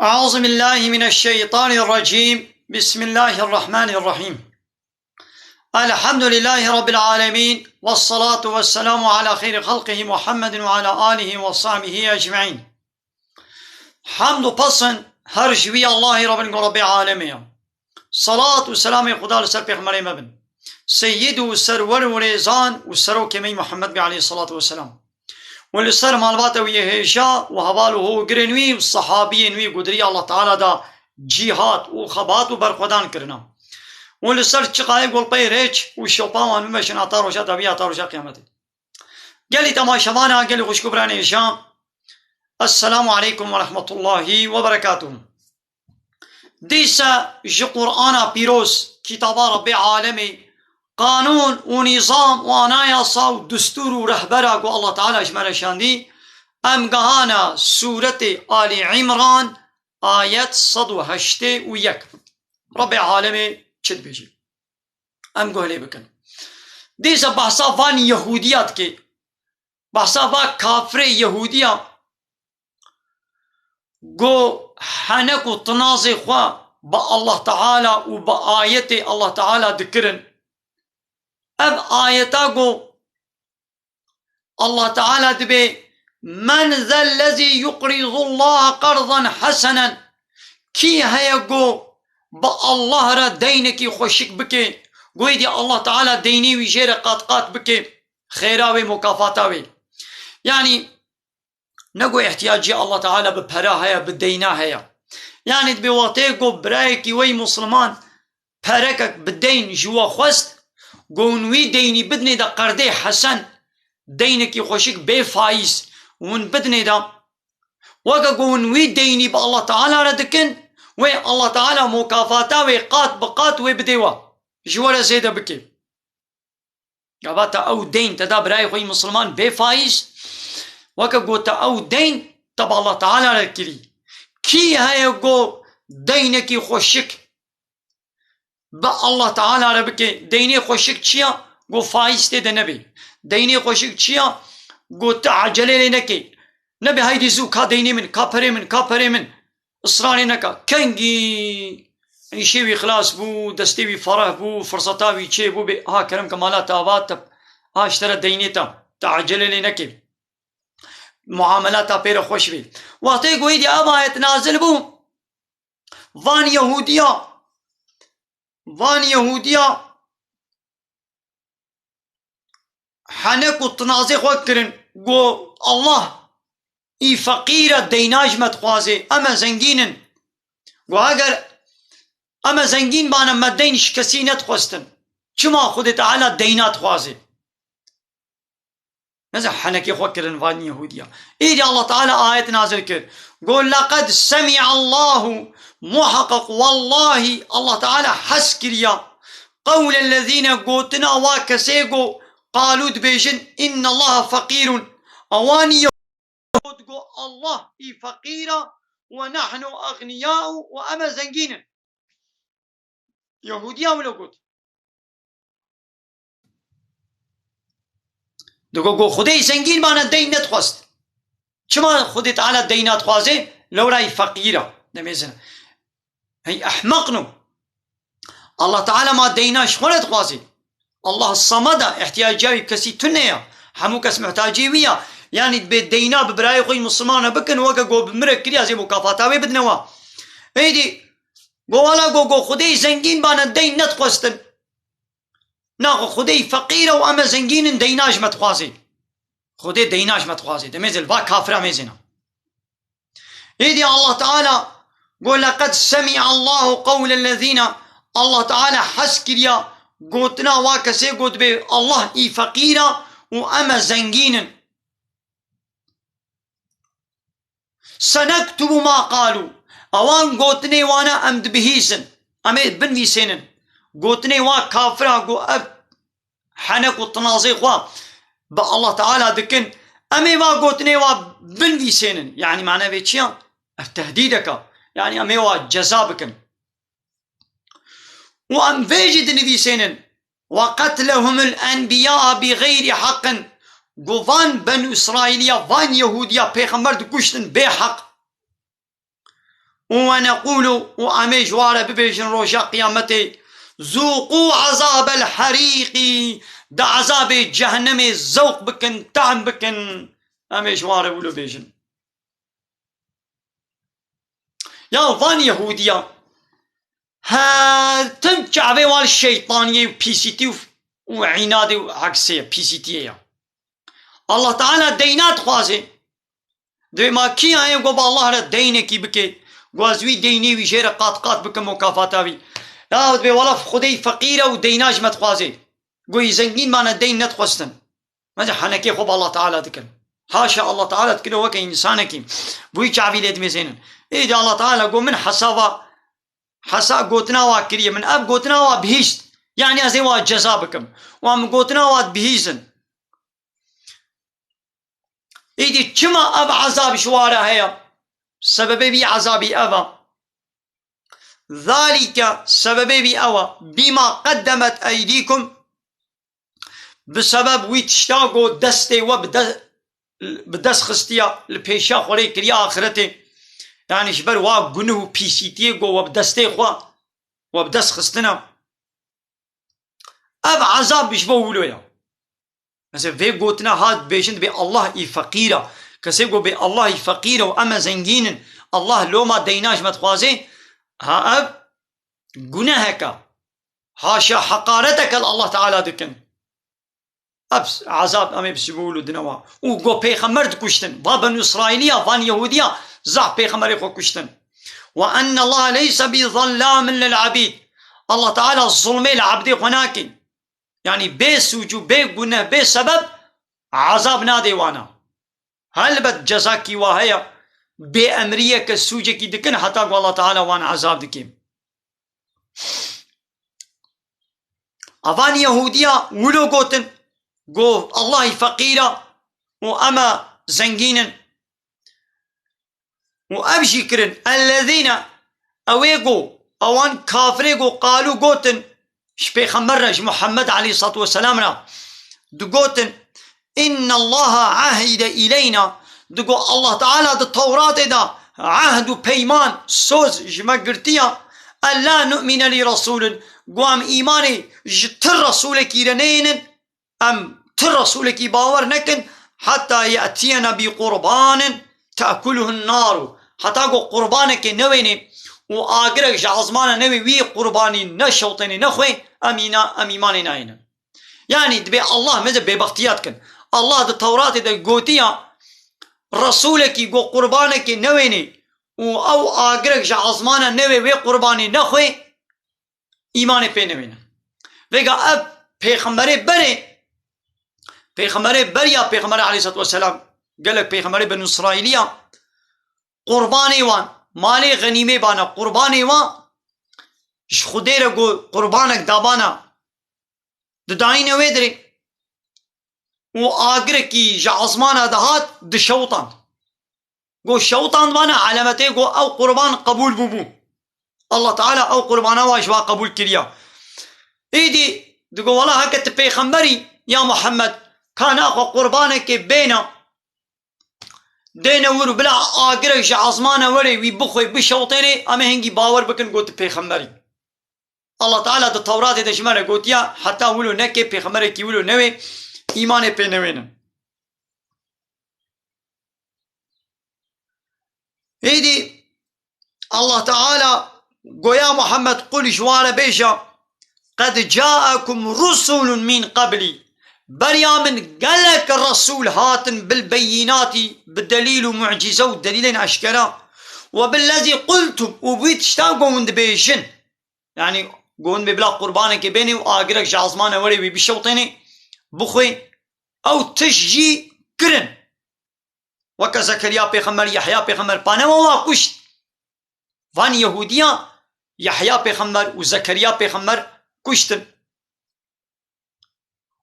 أعوذ بالله من الشيطان الرجيم. بسم الله الرحمن الرحيم. الحمد لله رب العالمين، والصلاة والسلام على خير خلقه محمد وعلى آله وصحبه أجمعين. حمد و پسند هر جوی الله رب العالمین. صلاة و سلام خدا لسر پیغمبر مبن سید و سرور و ریزان و سرو کمی محمد بی علیه الصلاة والسلام ولسر معلومات و یهیشا و حوالو هو گرنوی و صحابی نوی قدری الله تعالی دا جیهات و خبات و برخودان کرنا ولسر چقای گل پی ریچ و شوپاوان ممشن آتا روشا طبیع آتا روشا قیامتی گلی تماشوانا گلی خوشکبران ایشان. السلام عليكم ورحمة الله وبركاته. ديسا جو قرآن بيروس كتاب رب عالمي قانون ونظام وانايا و دستور ورهبرة قو الله تعالى اجمال شاندي ام قهانا سورة آل عمران آيات 181 رب عالمي چد بيجي ام قهلي بكن ديسا بحثا فان يهوديات كي بحثا فان كافر يهوديات گو حنک و تنازی خواه با الله تعالی و با آیت الله تعالی دکرن. اب آیتا گو الله تعالی دبی من ذا الذي يقرض الله قرضا حسنا کی هیا گو با الله را دینکی خوشک بکی گوی دی الله تعالی دینی وی جیر قات بکی خیراوی مکافاتاوی یعنی نگو احتیاجی الله تعالی به پرا هیا به دینا هیا یعنی به واقع گو برای کی وی مسلمان پرک به دین جوا خواست گونوی دینی بدنی دا قرده حسن دین کی خوشک به فایز ون بدنی دا وگا گونوی دینی با الله تعالی را دکن وی الله تعالی مکافاتا وی قات بقات وی بدیوا جوا را زیده بکی گاباتا او دین تدا برای خوی مسلمان به فایز وكا قوتا او دين تبع الله تعالى لكري كي هاي قو دينكي خوشك با الله تعالى ربكي ديني خوشك چيا قو فايسته ده نبي ديني خوشك چيا قو تعجلي لنكي نبي هايدي زوكا ديني من كابري من اصراري نكا كنجي يشيوي خلاص بو دستيوي فرح بو فرصتاوي چه بو بي ها كرم كمالات آوات ها اشترى ديني تا تعجلي لنكي معاملات پیر خوش بی وقتی گویی دی اب آیت نازل بو وان یهودیا حنک و تنازی خود کرن گو الله ای فقیر دیناج مت خوازه اما زنگینن گو اگر اما زنگین بانا مدینش کسی نت خوستن چما خود تعالی دینات خوازه نزع حنكي خوكرن فان يهوديا إيدي الله تعالى آية نازل كر قول لقد سمع الله محقق والله الله تعالى حسكريا قول الذين قوتنا واكسيقو قالوا دبيجن إن الله فقير أواني يهود قو الله إي فقيرا ونحن أغنياء وأما زنجين يهوديا ولا قوت دو خدای زنگین بانا دین نتخواست چما خودی تعالی دینات خوازه لورای فقیره نمیزنه هی احمقنو الله تعالی ما دیناش خونت خوازه الله الصمده احتیاجی کسی تنیا همو کس محتاجی ویا یعنی به دینا برای خوی مسلمان بکن وگا گو بمرک کری از مکافاتاوی بدنوا ایدی گو والا گو خدای زنگین بانا دین نتخواستن ناخو خدای فقیره و اما زنگین دیناش متخوازی خدای دیناش متخوازی دمیزل با کافره میزنه ایدی الله تعالی قول لقد سمع الله قول الذين الله تعالی حس کریا قوتنا واکسی قوت به الله ای فقیره و اما زنگین سنكتب ما قالوا اوان قوتني وانا امد بهيسن امید بنویسینن قوتني وا كافرة قو اب حنك والتنازي خوا با الله تعالى دكن امي وا قوتني وا بنوي سينن يعني معناه بيتشيا تهديدك يعني امي وا جزابكن وام فيجد نبي سينن وقتلهم الانبياء بغير حق قوفان بنو اسرائيليا فان يهوديا پیغمبر دكشتن بحق ونقول وأمي جوارة ببيجن روشا قيامتي ذوقوا عذاب الحريق، دا عذاب جهنم ذوق بكن طعم بكن. أمي جوارة بولو بيجن يا فان يهودية ها تم شعبي والشيطانية وبيسيتي وعنادي وعكسية بيسيتية. الله تعالى دينات خوازي دوی ما کی آئیں گو با اللہ را دینے کی بکے گوازوی دینی وی شیر قات بکن مکافاتاوی لا دوی والا خودی فقیره و دیناج مت خوازی گوی زنگین مانا دین نت خوستن مجا حنکی خوب الله تعالی دکن حاشا الله تعالی دکن وکا انسانکی بوی چاوی لید میزینن ایجا الله تعالی گو من حسا گوتناوا کریه من اب گوتناوا بهیست یعنی از ایوا جزا بکم و هم گوتناوا بهیزن ايدي كما اب عذاب شوارع هيا سبب بي عذابي ابا ذلك سبب بي اوا بما قدمت ايديكم بسبب ويتشتاقو دستي بدس خستيا البيشا خوري كريا اخرتي يعني شبر وا گنه بيسيتي گو وبدستي خوا وبدس خستنا اب عذاب بيشبو ولويا مثلا في قوتنا هاد بيشند بي الله فقيرة كسي قو بي الله فقيرة وأما زنجين الله لو ما ديناش متخوازي ها أب قناهك هاشا حقارتك الله تعالى دكن أبس عذاب أمي بسيقولوا دنوا وقو بيخمرد كشتن بابا إسرائيلية فان يهودية زع بيخمر يخو كشتن وأن الله ليس بظلام للعبيد الله تعالى الظلمي لعبدي هناك يعني بي سوجو بي قناه بي سبب عذاب نادي وانا هل بد جزاكي واهيا بي امريه كسوجي كي دكن حتى الله تعالى وانا عذاب دكيم افان يهوديا ولو قوتن قو الله فقيرة واما زنجين وابشي كرن الذين اويقو اوان كافريقو قالوا قوتن شبيخ مرج محمد عليه الصلاة والسلام دقوتن إن الله عهد إلينا دقو الله تعالى التوراة دا عهد بيمان سوز جمقرتيا ألا نؤمن لرسول قوام إيماني جتر رسولك إيرانين أم تر رسولك باور نكن حتى يأتينا بقربان تأكله النار حتى قربانك نويني وآگرك جعزمان نوي وي قرباني نشوطني نخوي أميماني ناينا يعني دبي الله ماذا ببختيات كن الله دا توراة دا قوتيا رسولك يقو قربانك نويني او آگرك جعزمان نوي وي قرباني نخوي إيماني بي نوينا ويقا اب پیغمبر بريا پیغمبر عليه الصلاة والسلام قالك پیغمبر بن إسرائيلية قرباني وان مالي غنيمه بانا قرباني وان خدير قربانك دابانا دداين ويدري وآگركي جعزمانا دهات دشوطان قو شوطان بانا علامته قو او قربان قبول ببو الله تعالى او قربانا واجوا قبول كريا ايدي دقو والله هكت بيخمبري يا محمد كان اخو قربانك بينا دينا ورو بلا آگرك جعزمانا وري وي بخوي بشوطيني اما هنگي باور بكن قوت بيخمبري الله تعالى دا توراة دا جمانا قوتيا حتى ولو نكي بيخمبري كي ولو نوي إيماني بي نوينا ايدي الله تعالى قويا محمد قل جوانا بيشا قد جاءكم رسل من قبلي بريا من قالك الرسول هاتن بالبينات بالدليل ومعجزة ودليلين أشكرا وبالذي قلتم وبيت اشتاقون بيشن يعني قون ببلا قربانك بيني وآقرك جعزمانا وري بشوطيني بخوي أو تشجي كرن وكا زكريا بيخمر يحيى بيخمر بانا وواقشت فان يهوديا يحيى بيخمر وزكريا بيخمر كشتن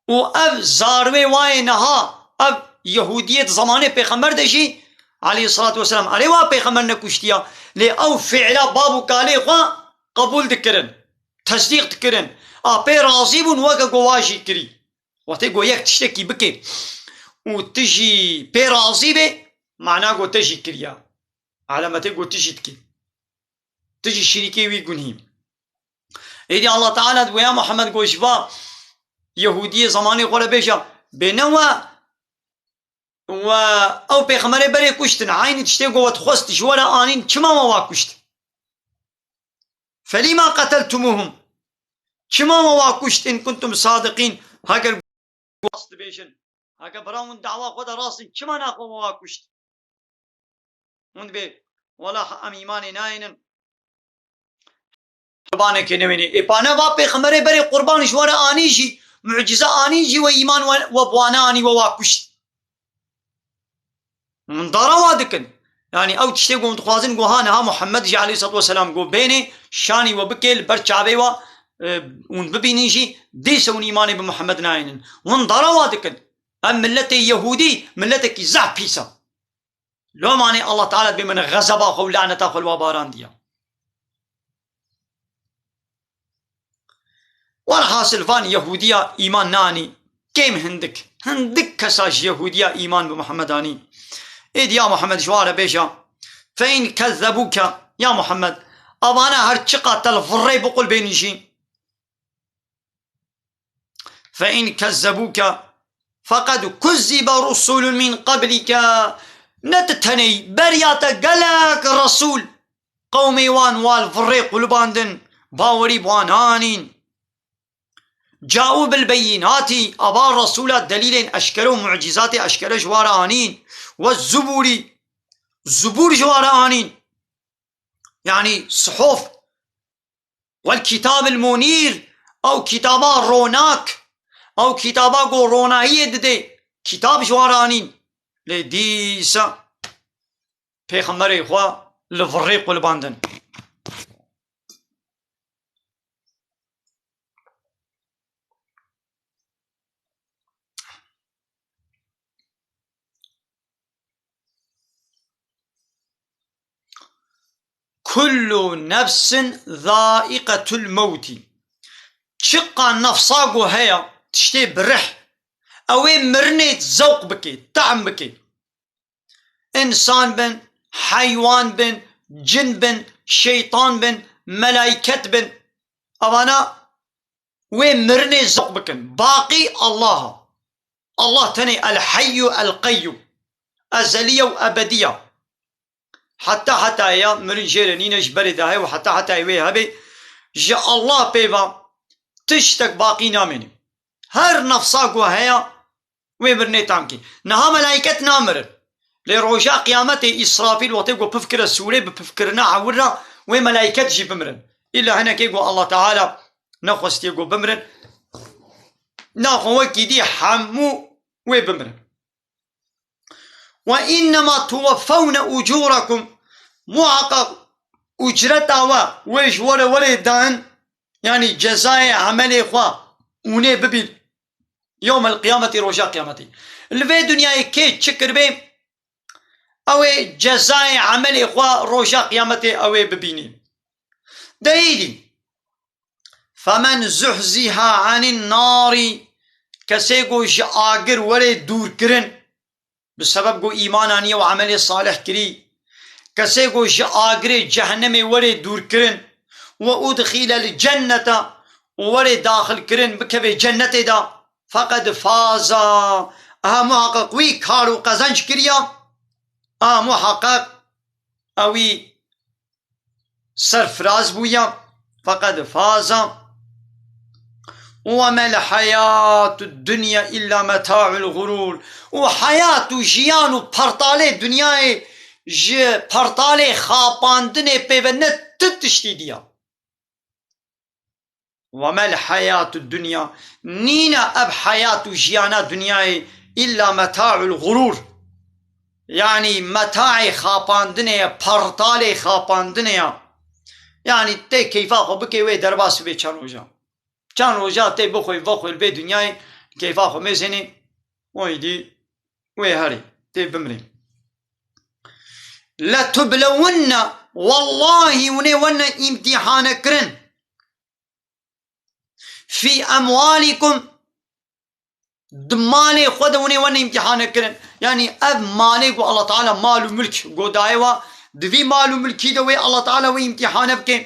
وأب زاروي واي نها أب يهودية زمانه بيخمر دشي عليه الصلاة والسلام عليه وا بيخمر نكشتيا لي أو فعلا بابو كالي خوا قبول دكرن تصديق دكرن بي راضيبون وكا قواشي كري وقت يقول يك تشتكي بكي وتجي بي راضي بي معناه قو تجي كريا على ما تقول تجي تكي تجي شريكي ويقنهم إيدي الله تعالى ويا محمد قوشفا يهودية زماني قولا بيشا بينوا و او بيخمري بري كشتن عيني تشتي قوة خست جوالا آنين كما ما واكشت فلما قتلتموهم كما ما واكشت إن كنتم صادقين هكا قوست بيشن هكا براون دعوة قد راسن كما ناقو ما واكشت من بي ولا ام إيماني ناينن قربانه که نمینی اپانه و پیغمبر بری قربان جواره آنی جی معجزه آنی جی و ایمان و بوانه آنی و واکشت من دارا وادکن يعني او تشتي قوم تخوازن قو هانا محمد جي عليه الصلاة والسلام قو بيني شاني وبكيل برچاوي و ون ببيني جي ديسون ايماني بمحمد ناينن ون دارا وادكن ام ملتي يهودي ملتك زع بيسا لو ماني الله تعالى بمن غزبا خو لعنتا خو الواباران ديا والحاصل فان يهودية إيمان ناني كيم هندك كساج يهودية إيمان بمحمد آني إيد يا محمد جوار بيشا فإن كذبوك يا محمد أبانا هرچقا تلفري بقول بينيشي فإن كذبوك فقد كذب رسول من قبلك نتتني برياتا قلق رسول قومي وان والفري قلباندن باوري بوانانين جاءوا بالبينات أبا الرسول دليل أشكروا معجزات أشكر جوار آنين والزبوري زبور جوار آنين يعني صحف والكتاب المنير أو كتابا روناك أو كتابا قو روناهي دي كتاب جوار آنين لديسا پیغمبر إخوة لفريق الباندن كل نفس ذائقة الموت شقا نفساقو هيا تشتي برح اوي مرنيت ذوق بكي طعم بكي انسان بن حيوان بن جن بن شيطان بن ملائكة بن اوانا وي مرني ذوق بكن باقي الله تني الحي القيوم ازلية وابدية حتى يا مرن جيرنين جبري داهي وحتى يوي هبي جاء الله بيبا تشتك باقي نامني هر نفساقو هيا ويمرني تامكي نها ملائكة نامر لروجا قيامته إسرافيل وطيقو بفكر السوري بفكرنا عورنا وملائكة جي بمرن إلا هنا كيقو الله تعالى نخوست يقو بمرن ناخو وكي حمو وبمرن وإنما توفون أجوركم محقق أجرتا ويش ولا دان يعني جزاء عمل إخوة وني ببيل يوم القيامة رجاء قيامتي الفي دنيا كي تشكر بي أو جزاء عمل إخوة رجاء قيامتي أو ببيني دليلي فمن زحزها عن النار كسيقو جاقر ولا دور كرن بسبب قو إيمانانية وعمل صالح كري كسيقو جاقر جهنم ولا دور كرن وأدخل الجنة ولا داخل كرن بكبه جنة دا فقد فاز محقق وي كارو قزنج كريا محقق اوي سرفراز بويا فقد فاز وما الحياة الدنيا إلا متاع الغرور وحياة جيان پرتالي دنيا ج پرتالي خاپاندن پیونت تتشتي ديا وما الحياة الدنيا نينا اب حياة جيانا دنيا إلا متاع الغرور يعني متاع خاپاندن پرتالي خاپاندن يعني تي كيفا خو بكي وي درباس بي چان روجا تي بخوي البي دنيا كيفا خو مزني ويدي وي هاري تي بمري لا تبلون والله ون امتحان كرن في أموالكم دمالي خود ون امتحان كرن يعني اب مالك الله تعالى مال وملك قدايوا دوی مال و ملکی دوی الله تعالی و امتحانه بکن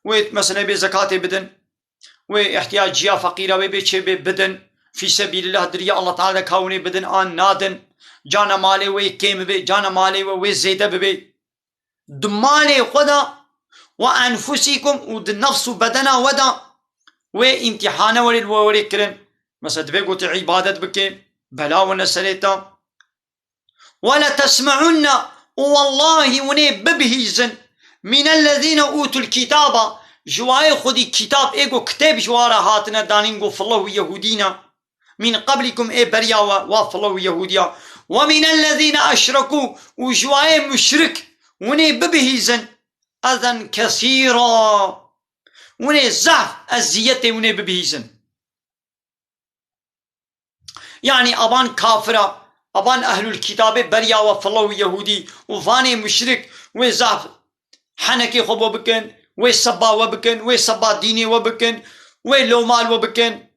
و مثلا به زکات بدن و احتیاجیا فقیره و به چه بدن فی سبیل الله دریا الله تعالی کاونه بدن آن نادن جانا مالی و کم به جانا مالی و زیده به دمال خدا و انفسیکم و نفس و بدنا ودا و امتحانه وری کرن مثلا دوی گوت عبادت بکن بلا و نسلیتا ولا تسمعن والله وني ببهيزن من الذين اوتوا الكتاب جواي خدي كتاب ايغو كتاب جوارا هاتنا دانينغو فالله يهودينا من قبلكم اي بريا وفالله يهوديا ومن الذين اشركوا وجواي مشرك وني ببهيزن اذن كثيرا وني زعف الزيته وني ببهيزن يعني ابان كافره ابان اهل الكتاب بريا وفالله يهودي وفاني مشرك وزعف حنكي خبو بكن وسبا وبكن وسبا ديني وبكن ولو مال وبكن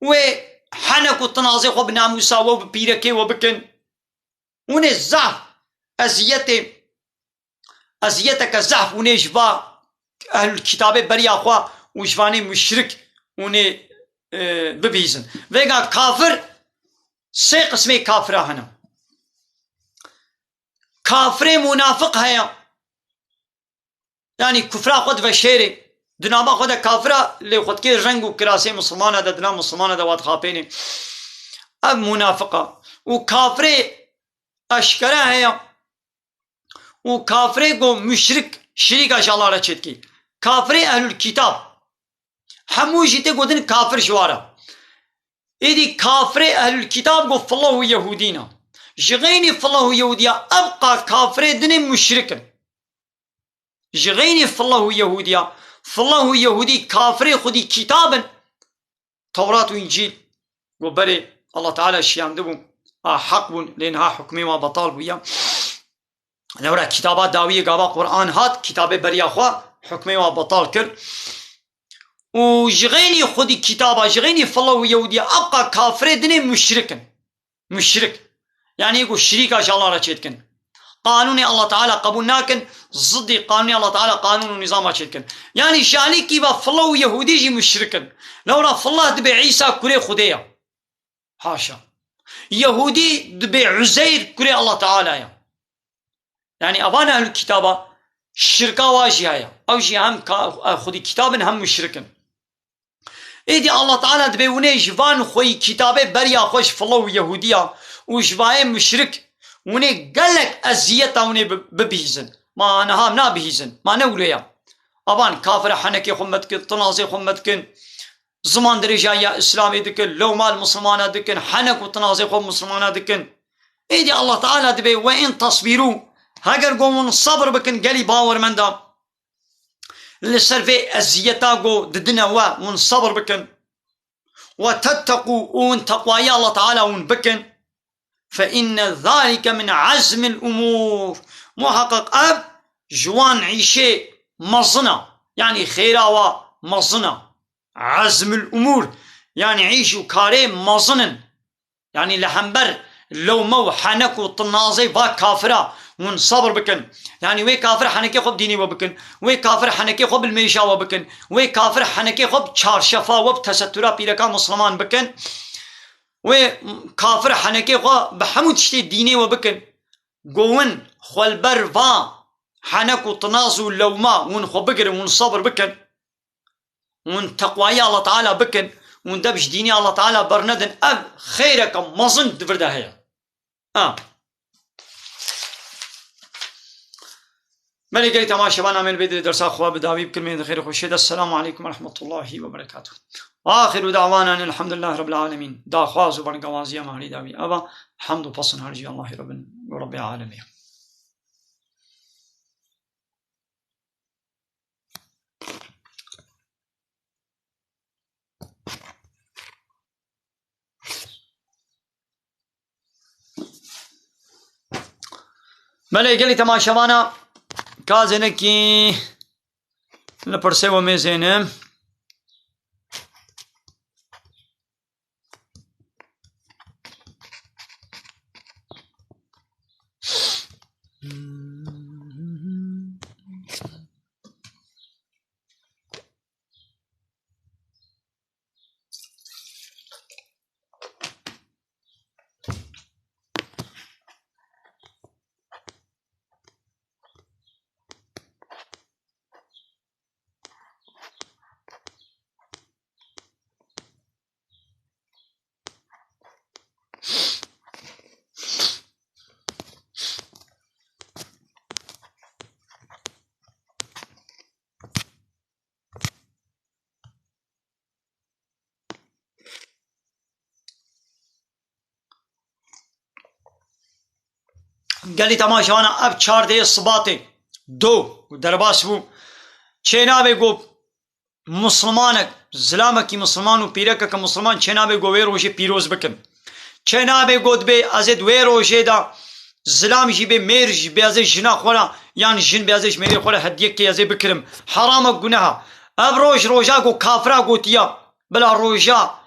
وحنك التنازي خب ناموسا وبيركي وبكن وني زعف ازيتك زعف وني جبا اهل الكتاب بريا خوا وجفاني مشرك وني ببيزن ويغا كافر سه قسمه كافره هنا كافر منافق هيا يعني كفر خود و شيري دنابا خود كافره اللي خود كي رنگ و كراسي مسلمان هذا دنا مسلمان هذا واد خابيني اب منافقه وكافر اشكره هيا وكافر go مشرك شريك اش الله رچتكي كافر اهل الكتاب همو جيته گودن كافر شوارا إذا كافر أهل الكتاب قف الله يهودينا جغيني فالله يهوديا أبقى كافر دين مشركا جغيني فالله يهوديا فالله يهودي كافر خدي كتابا توراة وإنجيل وبري الله تعالى شيام دبو حق بون لأنها حكمي وبطال بويا لورا كتابات داوية قابا قرآن هات كتاب بريا خوا حكمي وبطال كر وجغيني خدي كتابه جغيني فالله يهوديا أبقى كافر دين مشرك يعني يقول شريك إن شاء الله رشيدكن قانون الله تعالى قبول ناكن ضد قانون الله تعالى قانون ونظام رشيدكن يعني شاني كيبا فالله يهودي جي مشركن لو را فالله دبي عيسى كري خديا حاشا يهودي دبي عزير كري الله تعالى يعني أبانا أهل الكتابة الشركة واجهة أو جي هم خدي كتابن هم مشركن إيدي الله تعالى دبي وني جفان خوي كتابه بريا خوش فالله يهوديا وجفاي مشرك وني قالك أزيتا وني ببيزن ما نهام نابيزن ما نوليا أبان كافر حنكي خمتكن تنازي خمتكن زمان درجايا إسلامي دكن لو مال مسلمان دكن حنك وتنازي خم مسلمان دكن إيدي الله تعالى دبي وإن تصبروا هاگر قومون صبر بكن قالي باور من دا لسرفي أزيتا قو ددنا ون صبر بكن وتتقوا ون تقوى الله تعالى ون بكن فإن ذلك من عزم الأمور محقق أب جوان عيشي مظنة يعني خيرا ومظنة عزم الأمور يعني عيشوا كاري مظنن يعني لحنبر لو مو حنكو طنازي با كافرة ون صبر بكن يعني وي كافر حنكي خب ديني وبكن وي كافر حنكي خب الميشا وبكن وي كافر حنكي خب چارشفا وب تسترا بيركا مسلمان بكن وي كافر حنكي خب بحمود تشتي ديني وبكن قوون خلبر فا حنكو طنازو اللوما ون خبقر ون صبر بكن ون تقوى الله تعالى بكن ون دبش ديني الله تعالى برندن أب خيرك مظن دفرده هيا ملي قلت ما شبانا من بدي درس أخوة بداوي بكلمة خير خوشيد السلام عليكم ورحمة الله وبركاته وآخر دعوانا أن الحمد لله رب العالمين دا خواز وبرقوازيا مهري داوي أبا حمد وفصل هرجي الله رب العالمين ملي قلت ما شبانا كازنكي لپرسه و میزنه قال لي تماشانا اب 4 دقيقة صباطي دو درباس بو چنابه گو مسلمانك زلامك مسلمان و پیرك مسلمان چنابه گو وی روشه پیروز بکن چنابه گود به ازد وی روشه دا زلام جی به میر جی به ازش جنا خورا يعني جن به ازش میر خورا هدیه که ازه بکرم حرام گناه اب روجا گو کافرا گوتیا بلا روجا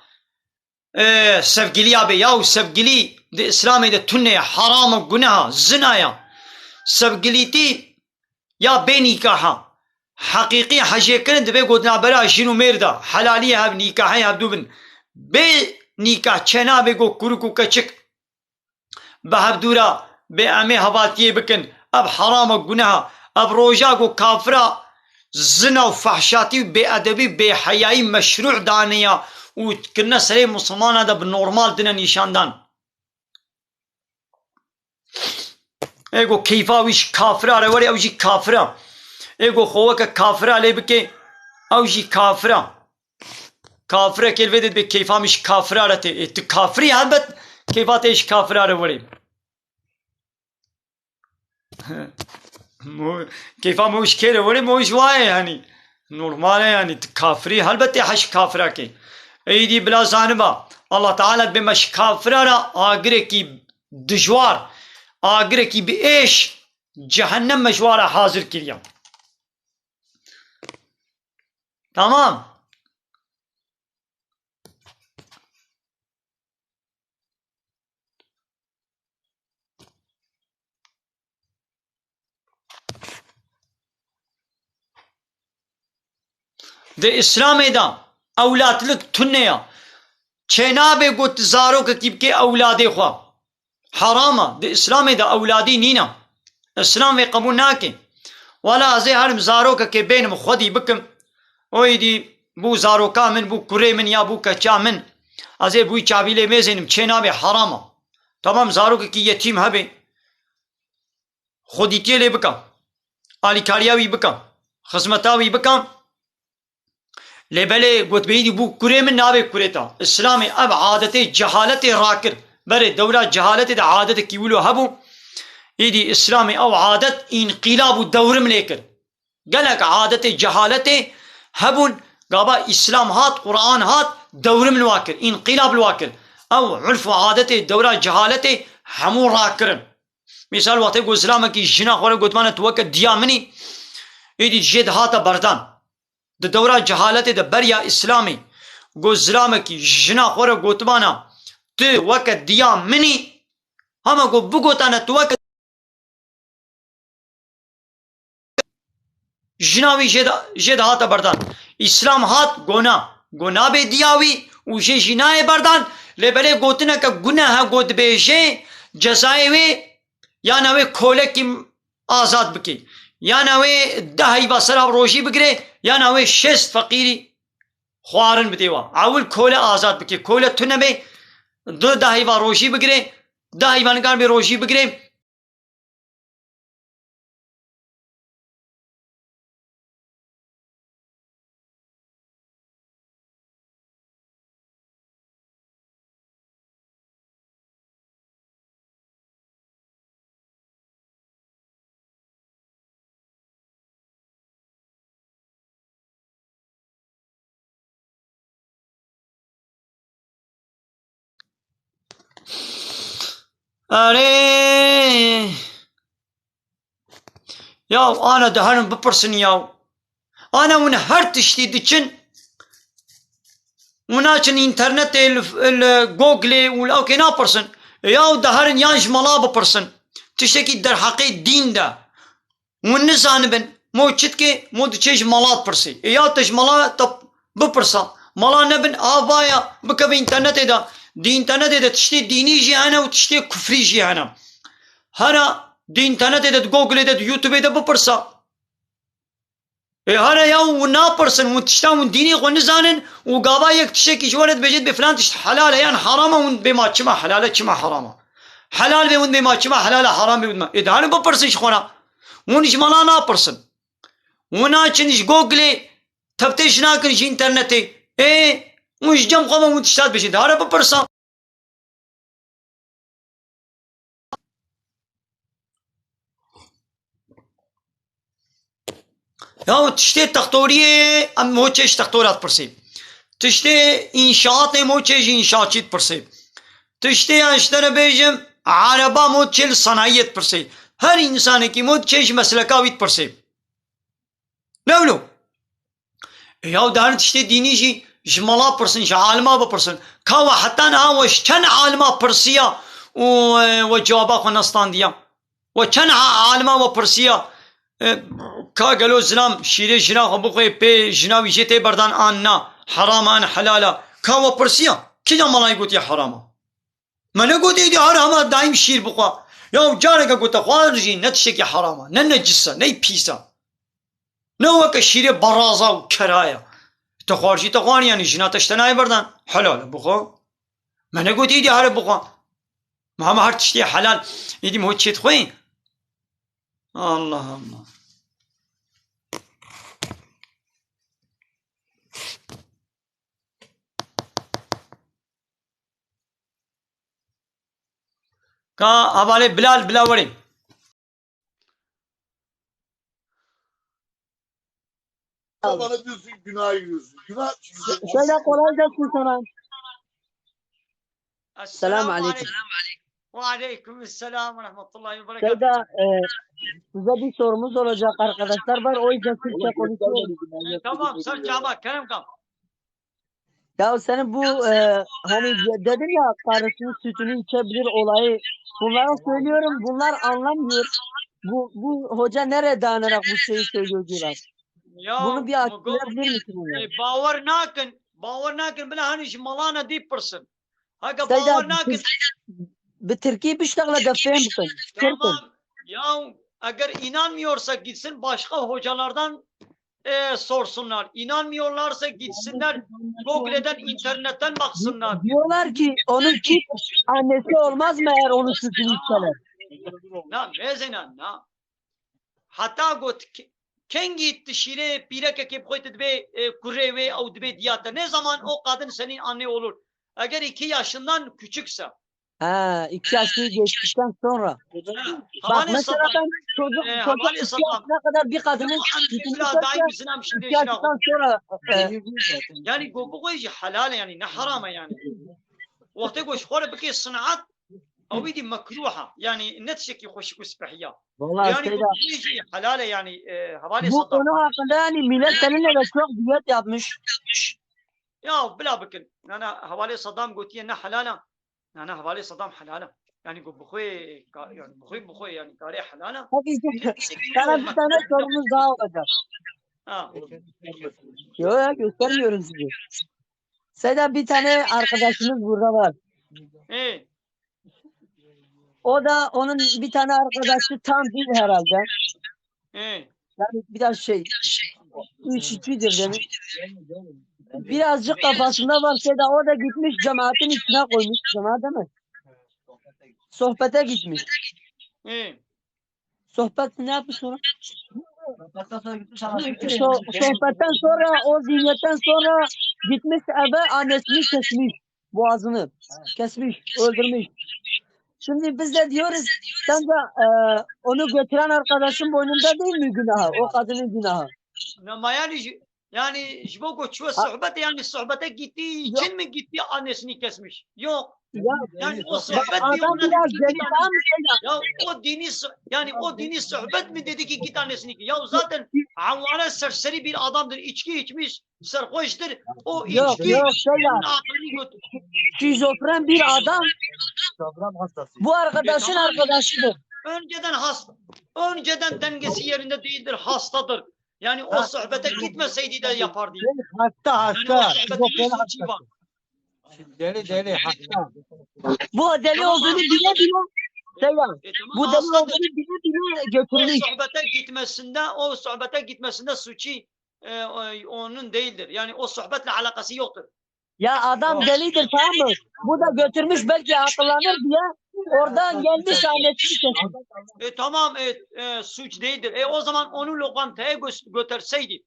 سفگلیا به یا سفگلی ده اسلامي ده تنه حرام گناه زنايا سفگلیتی یا بے نکاحا حقیقی حجه کرن ده بے گودنا برا جنو مردا حلالی هب نکاحی هب دوبن بے نکاح چنا بے گو کرکو کچک بهب دورا بے امی حواتیه بکن اب حرام گناه اب روجا گو کافرا زنا و فحشاتی و بے ادبی بے حیائی مشروع دانیا و کنا سره مسلمان دا بنورمال دنا نشاندان ایگو کیفا ویش کافرا روری او جی کافرا ایگو خوکا کافرا لی بکی او جی کافرا کافرا کل ویدید بی کیفا میش کافرا رته تو کافری البت کیفا تیش کافرا روری كيف مشكلة ولا مش واي يعني نورمال يعني كافري هل بتي حش كافرة كي ايدي بلا زانبا الله تعالى بمش كافرة را آگركي دجوار آگركي بإيش جهنم مجوارا حاضر كريا تمام ده اسلام دا اولاد لك تنيا چنابه گوت زارو که کیب که اولاده خواه حرامه ده اسلام دا اولادی نینا اسلام وی قبول ناکه ولا ازی هرم زارو که بینم خودی بکم اوی دی بو زارو کا من بو کره من یا بو کچا من ازی بوی چاویله میزنم چنابه حرامه تمام زارو که یتیم هبه خودی تیله بکم آلی کاریاوی بکم خزمتاوی بکم لبله قلت بيدي بو كوري من نابي كوريتا اسلامي اب عادتي جهالتي راكر بري دولة جهالتي عادتي كيولو هبو ايدي اسلامي او عادت انقلاب دور مليكر قالك عادتي جهالتي هبون قابا اسلام هات قرآن هات دور من واكر انقلاب الواكر او عرف عادتي دولة جهالتي همو راكر مثال وقت يقول اسلامك جنا خورا قلت مانا توقع ديامني ايدي جد هاتا بردان ده دورا جهالت ده بریا اسلامی گو زلامکی جنا خورا گوتبانا تو وقت دیا منی همه گو بگوتانا تو وقت جناوی جد هاتا بردان اسلام هات گونا بے دیاوی اوشے جنای بردان لبلے گوتنا که گناہ گوت بیشے جزائے یا نوے کھولے کی آزاد بکی یا نوے دہی بسرا روشی بگرے یا نوے شست فقیری خوارن بدیوا اول کھولے آزاد بکی کھولے تھنے بے دو دہی با روشی بگرے دہی بانکار بے روشی بگرے اره یا انا دهنم بپرسن یا انا من هر تشتی دچن وناچن انترنت الجوجل ولا اوكي نابرسن یا دهرن یانج ملا بپرسن تشتكي در حقی دین ده ونزان بن مو چتكي مو دچش ملات پرسي یا تش ملا تب بپرسا ملا نبن آبایا بكب انترنت ده دي انترنت ده تشتي ديني جهانا وتشتي كفري جهانا هرا دي انترنت ده جوجل ده يوتيوب ده بپرسا هرا ياو نابرسن وتشتاون ديني ونزانن وقابا يك تشتكي جوالت بجد بفلان تشت حلال يعني حرامه ون بما تشما حلاله تشما حرامه حلال بون بما تشما حلاله حرام بون ما ادهان بپرسش خونا ونش ملا نابرسن ونا چنش جوجل تفتش ناكنش انترنت ايه مش جم قوما وتشتات بجد هرا بپرسا Ya tişte doktoriye am moçeş doktorat pırsı. Tişte inşaat moçeş inşaatçı pırsı. Tişte yaşlara bejim araba moçel sanayiyet pırsı. Her insanı ki moçeş meslekavit pırsı. Ne bileyim? Ya dar tişte dini ji jmala pırsın, ji alma bapırsın. Kava hatta na ve çen alma pırsiya ve cevaba xonastan diya. Ve çen alma ve pırsiya ka gelo zinam şire jina xabuqe pe jina vijete berdan anna haraman halala. Ka ve pırsiya kida malay got ya harama. Mene got idi harama daim şir buqa. Ya careka got xarji ne tişeki harama. Ne necissa ne pisa. Ne vaka şire baraza و keraya. تخارجي تخوان يعني جنات اشتناي بردان حلال بخو ما انا قلت ايدي هارب بخو ما هر تشتي حلال ايدي مو تشيت خوين الله الله का हवाले बिलाल बिलावड़ी Bana diyorsun günah yiyorsun. Günah Şöyle kolay gelsin sana. السلام عليكم. وعليكم السلام ورحمة الله وبركاته Şeyda size bir sorumuz olacak arkadaşlar var. O yüzden Türkçe konuşuyorum. tamam sar cevap kerem kam Ya senin bu hani dedin ya karısının sütünü içebilir olayı. Bunlara söylüyorum. Bunlar anlamıyor. Bu hoca nereye dayanarak bu şeyi söylüyor diyorlar. ya Bunu bir açıklayabilir misin? باور ناكن بلا هنش ملانا دي برسن هكا Şeyda باور ناكن bir Türkiye bir şekilde fehmsin. tamam ya eğer inanmıyorsa gitsin başka hocalardan sorsunlar. İnanmıyorlarsa gitsinler Google'den internetten baksınlar. Diyorlar ki onun kim annesi olmaz mı eğer onun sütünü içseler? Na mezena na. Hatta got ken gitti şire pireke ki koytu be kureve au dbe diyata. Ne zaman o kadın senin anne olur? Eğer 2 yaşından küçükse. Ha, 2 yaşını geçtikten sonra. Bak mesela ben çocuk 2 yaşına kadar bir kadının sütünü içerse 2 yaşından sonra yani bu koyucu halal yani ne harama yani. Vakti koş khore beki sınaat او دي مكروهه يعني نتشكي خوش كسبحيه vallahi يعني Seyda, بيجي حلاله يعني havale bu صدق konu hakkında yani millet seninle de çok diyet yapmış. يا بلا بكن انا havale صدام قلت لنا حلاله انا havale صدام حلاله يعني بخوي يعني بخوي يعني قاري حلاله Tabii sana bir tane sorumuz daha olacak. اه Yok ya göstermiyorum sizi. Seyda bir tane arkadaşımız burada var. ايه O da onun bir tane arkadaşı tam değil herhalde. ايه Yani biraz şey içicidir demiş. Birazcık kafasında var Seyda o da gitmiş cemaatin içine koymuş. Cemaat değil mi? Sohbete gitmiş. ايه Sohbet ne yapmış sonra? Sohbetten sonra o zihniyetten sonra gitmiş eve annesini kesmiş. Boğazını kesmiş, öldürmüş. Şimdi biz de diyoruz sence onu götüren arkadaşın boynunda değil mi günahı? O kadının günahı. لما yani جبوكو شو الصحبة yani sohbete gittiği için mi gitti annesini kesmiş? Yok. Ya, Yani o sohbet diyor adam ona biraz dedi deli git tamam mı? ya o dini sohbet mi dedi ki git annesini ki? Ya zaten avvale serseri bir adamdır. İçki içmiş, sarhoştur. O Yok içki yok onun aklını götür. şizofren bir adam bu arkadaşın tamam. arkadaşıdır. Önceden dengesi yerinde değildir, hastadır. Yani o sohbete gitmeseydi de yapardı. Hasta Yani o sohbetin suçu var. Deli hasta. Bu deli olduğunu bile bile Seylan. Bu deli olduğunu bile bile götürmüş. O sohbete gitmesinde suçu onun değildir. Yani o sohbetle alakası yoktur. Ya adam delidir tamam mı? Bu da götürmüş belki akıllanır diye oradan gelmiş annesini kesmiş. Tamam suç değildir. O zaman onu lokantaya götürseydi.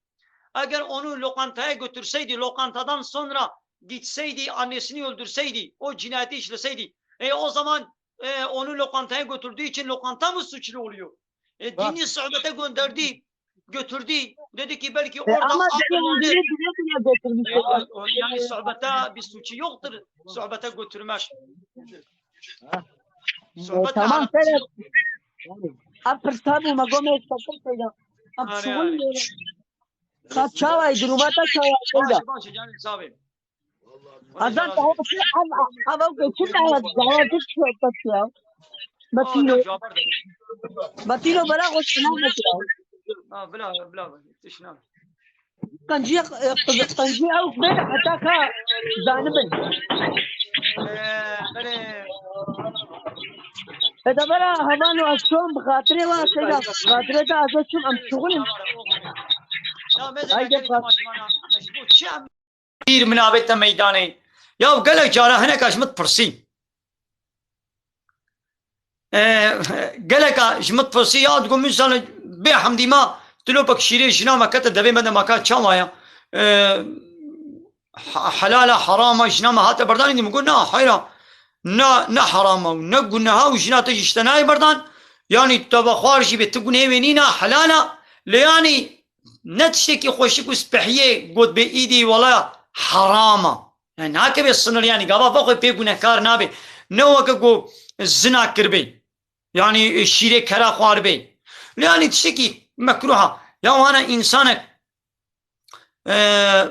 Eğer onu lokantaya götürseydi, lokantadan sonra gitseydi, annesini öldürseydi, o cinayeti işleseydi. O zaman onu lokantaya götürdüğü için lokanta mı suçlu oluyor? Dini sohbete gönderdi. götürdü. Dedi ki belki orada Ama akıl benim vardır. ne götürmüş. Yani sohbete bir suçu yoktur. Sohbete götürmez. Sohbetle Tamam alakası sen yok. ab prstavu magome sakın söyle. Ab Yani şuun kaç çavay durumata çavay da. başı canım sahibi. Azan tahu ki ab geçin davet çok ya. Batino batino bana hoşuna gidiyor. بلا تشنام Kanji av ben hatta ka zanibin. بله هذا برا همان وأشوم بخاطري واسيدا خاطري دا أزوجهم أم شغلهم Ya mesela Haydi gelin bak. maçmana. Bu çam bir münabette meydanı. Ya gel carahane kaçmıt pırsi. Gel kaçmıt pırsi ya tقول مثلا بحمدي ما تلو بكشيري جنا ما كتا دبي مدى ما كان شامايا حلالة حرامة جنا ما هاتا بردان دي مقول نا حيرا نا حرامة نا قلناها وجنا تجي اشتناي بردان يعني تبا خارجي بتقول هيوينينا حلالة لياني نتشتكي خوشك وسبحية قد بإيدي ولا حرامة يعني هكذا الصنر يعني قابا فوق بيقونا كار نابي نوكا قو الزنا كربي يعني الشيري كرا خوار بي لياني تشتكي مكروهة يا وانا انسانك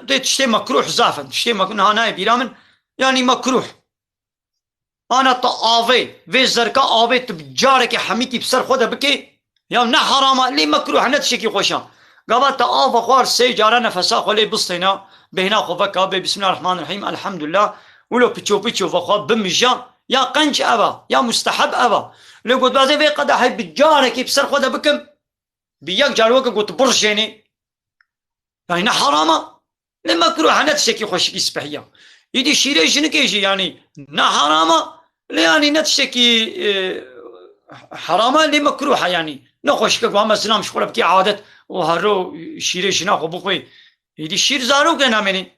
تشتي مكروه زافن تشتي مكروه ناي بيرامن يعني مكروه انا طافي في زرقاء آوي تبجارك حميتي بسر خودها بكي يا نه حرامه لي مكروه نتشكي خوشا قابل طاف خوار سي جارا نفسا خلي بسطينا بهنا خوفك بسم الله الرحمن الرحيم الحمد لله ولو بتشو فخوا بمجا يا قنج ابا يا مستحب ابا لو قلت بازي في قد حي بجارك بسر خودها بكم بياك جاروك قلت برشيني يعني حرامه لي مكروه نتشكي خوشك يسبحيا يدي شيري شنك يجي يعني نا حرامه يعني نتشكي حرامه اللي مكروحه يعني نخوش كما سلام شغله بكي عادت وهرو شيري شنا خو بخوي يدي شير زارو كنا مني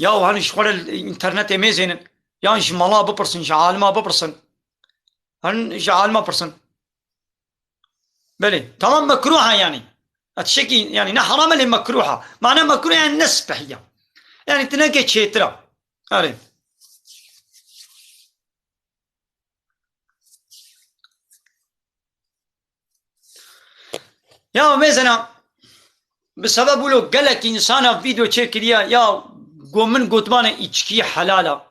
يا وهن شغله الانترنت ميزين يا جمالا ببرسن جعالما ببرسن هن جعالما برسن بلي تمام مكروحه يعني اتشكي يعني نا حرامه اللي مكروحه معناه مكروه يعني نسبه هي يعني تنقي تشيترا هاري يا مثلا بسبب لو قالك انسان فيديو تشيكريا يا قومن قطبانه اتشكي حلاله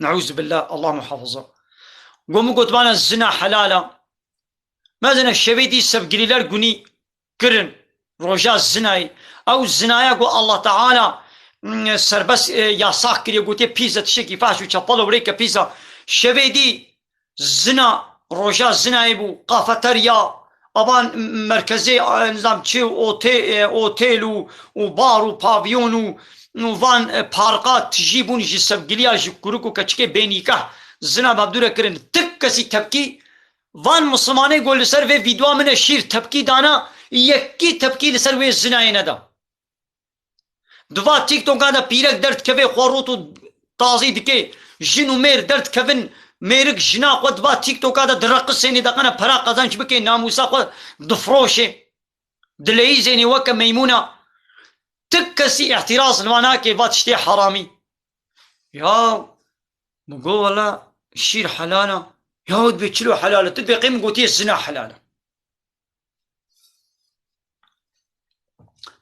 نعوذ بالله الله محافظه قومن قطبانه الزنا حلاله مثلا الشبيدي سبقليلر قني كرن روجا الزناي او الزنايا قو الله تعالى سربس يا ساكري قوتي بيزا تشكي فاشو تشابلو بريكا بيزا شبيدي زنا روجا الزناي بو قافتريا أبان مركزي نظام تشيو أوتيل وبار وبافيون وفان بارقات تجيبون جي سبقليا جي كروكو كتشكي بينيكا زنا بابدورة كرن تكسي تبكي فان مسلماني يقول لسر في فيديو من الشير تبكي دانا يكي تبكي لسر في الزنا ندا دوا تيك توك هذا بيرك درد كفي خوروتو تازي دكي جنو مير درد كفن ميرك جنا خود با تيك توك هذا درقص سيني دقنا فرا قزانش بكي ناموسا خود دفروشي دلي زيني وكا ميمونة تكسي اعتراض الواناكي باتشتي حرامي يا بقول والله الشير حلالة يا ود بيتشلو حلالة تبي قيم قوتي الزنا حلالة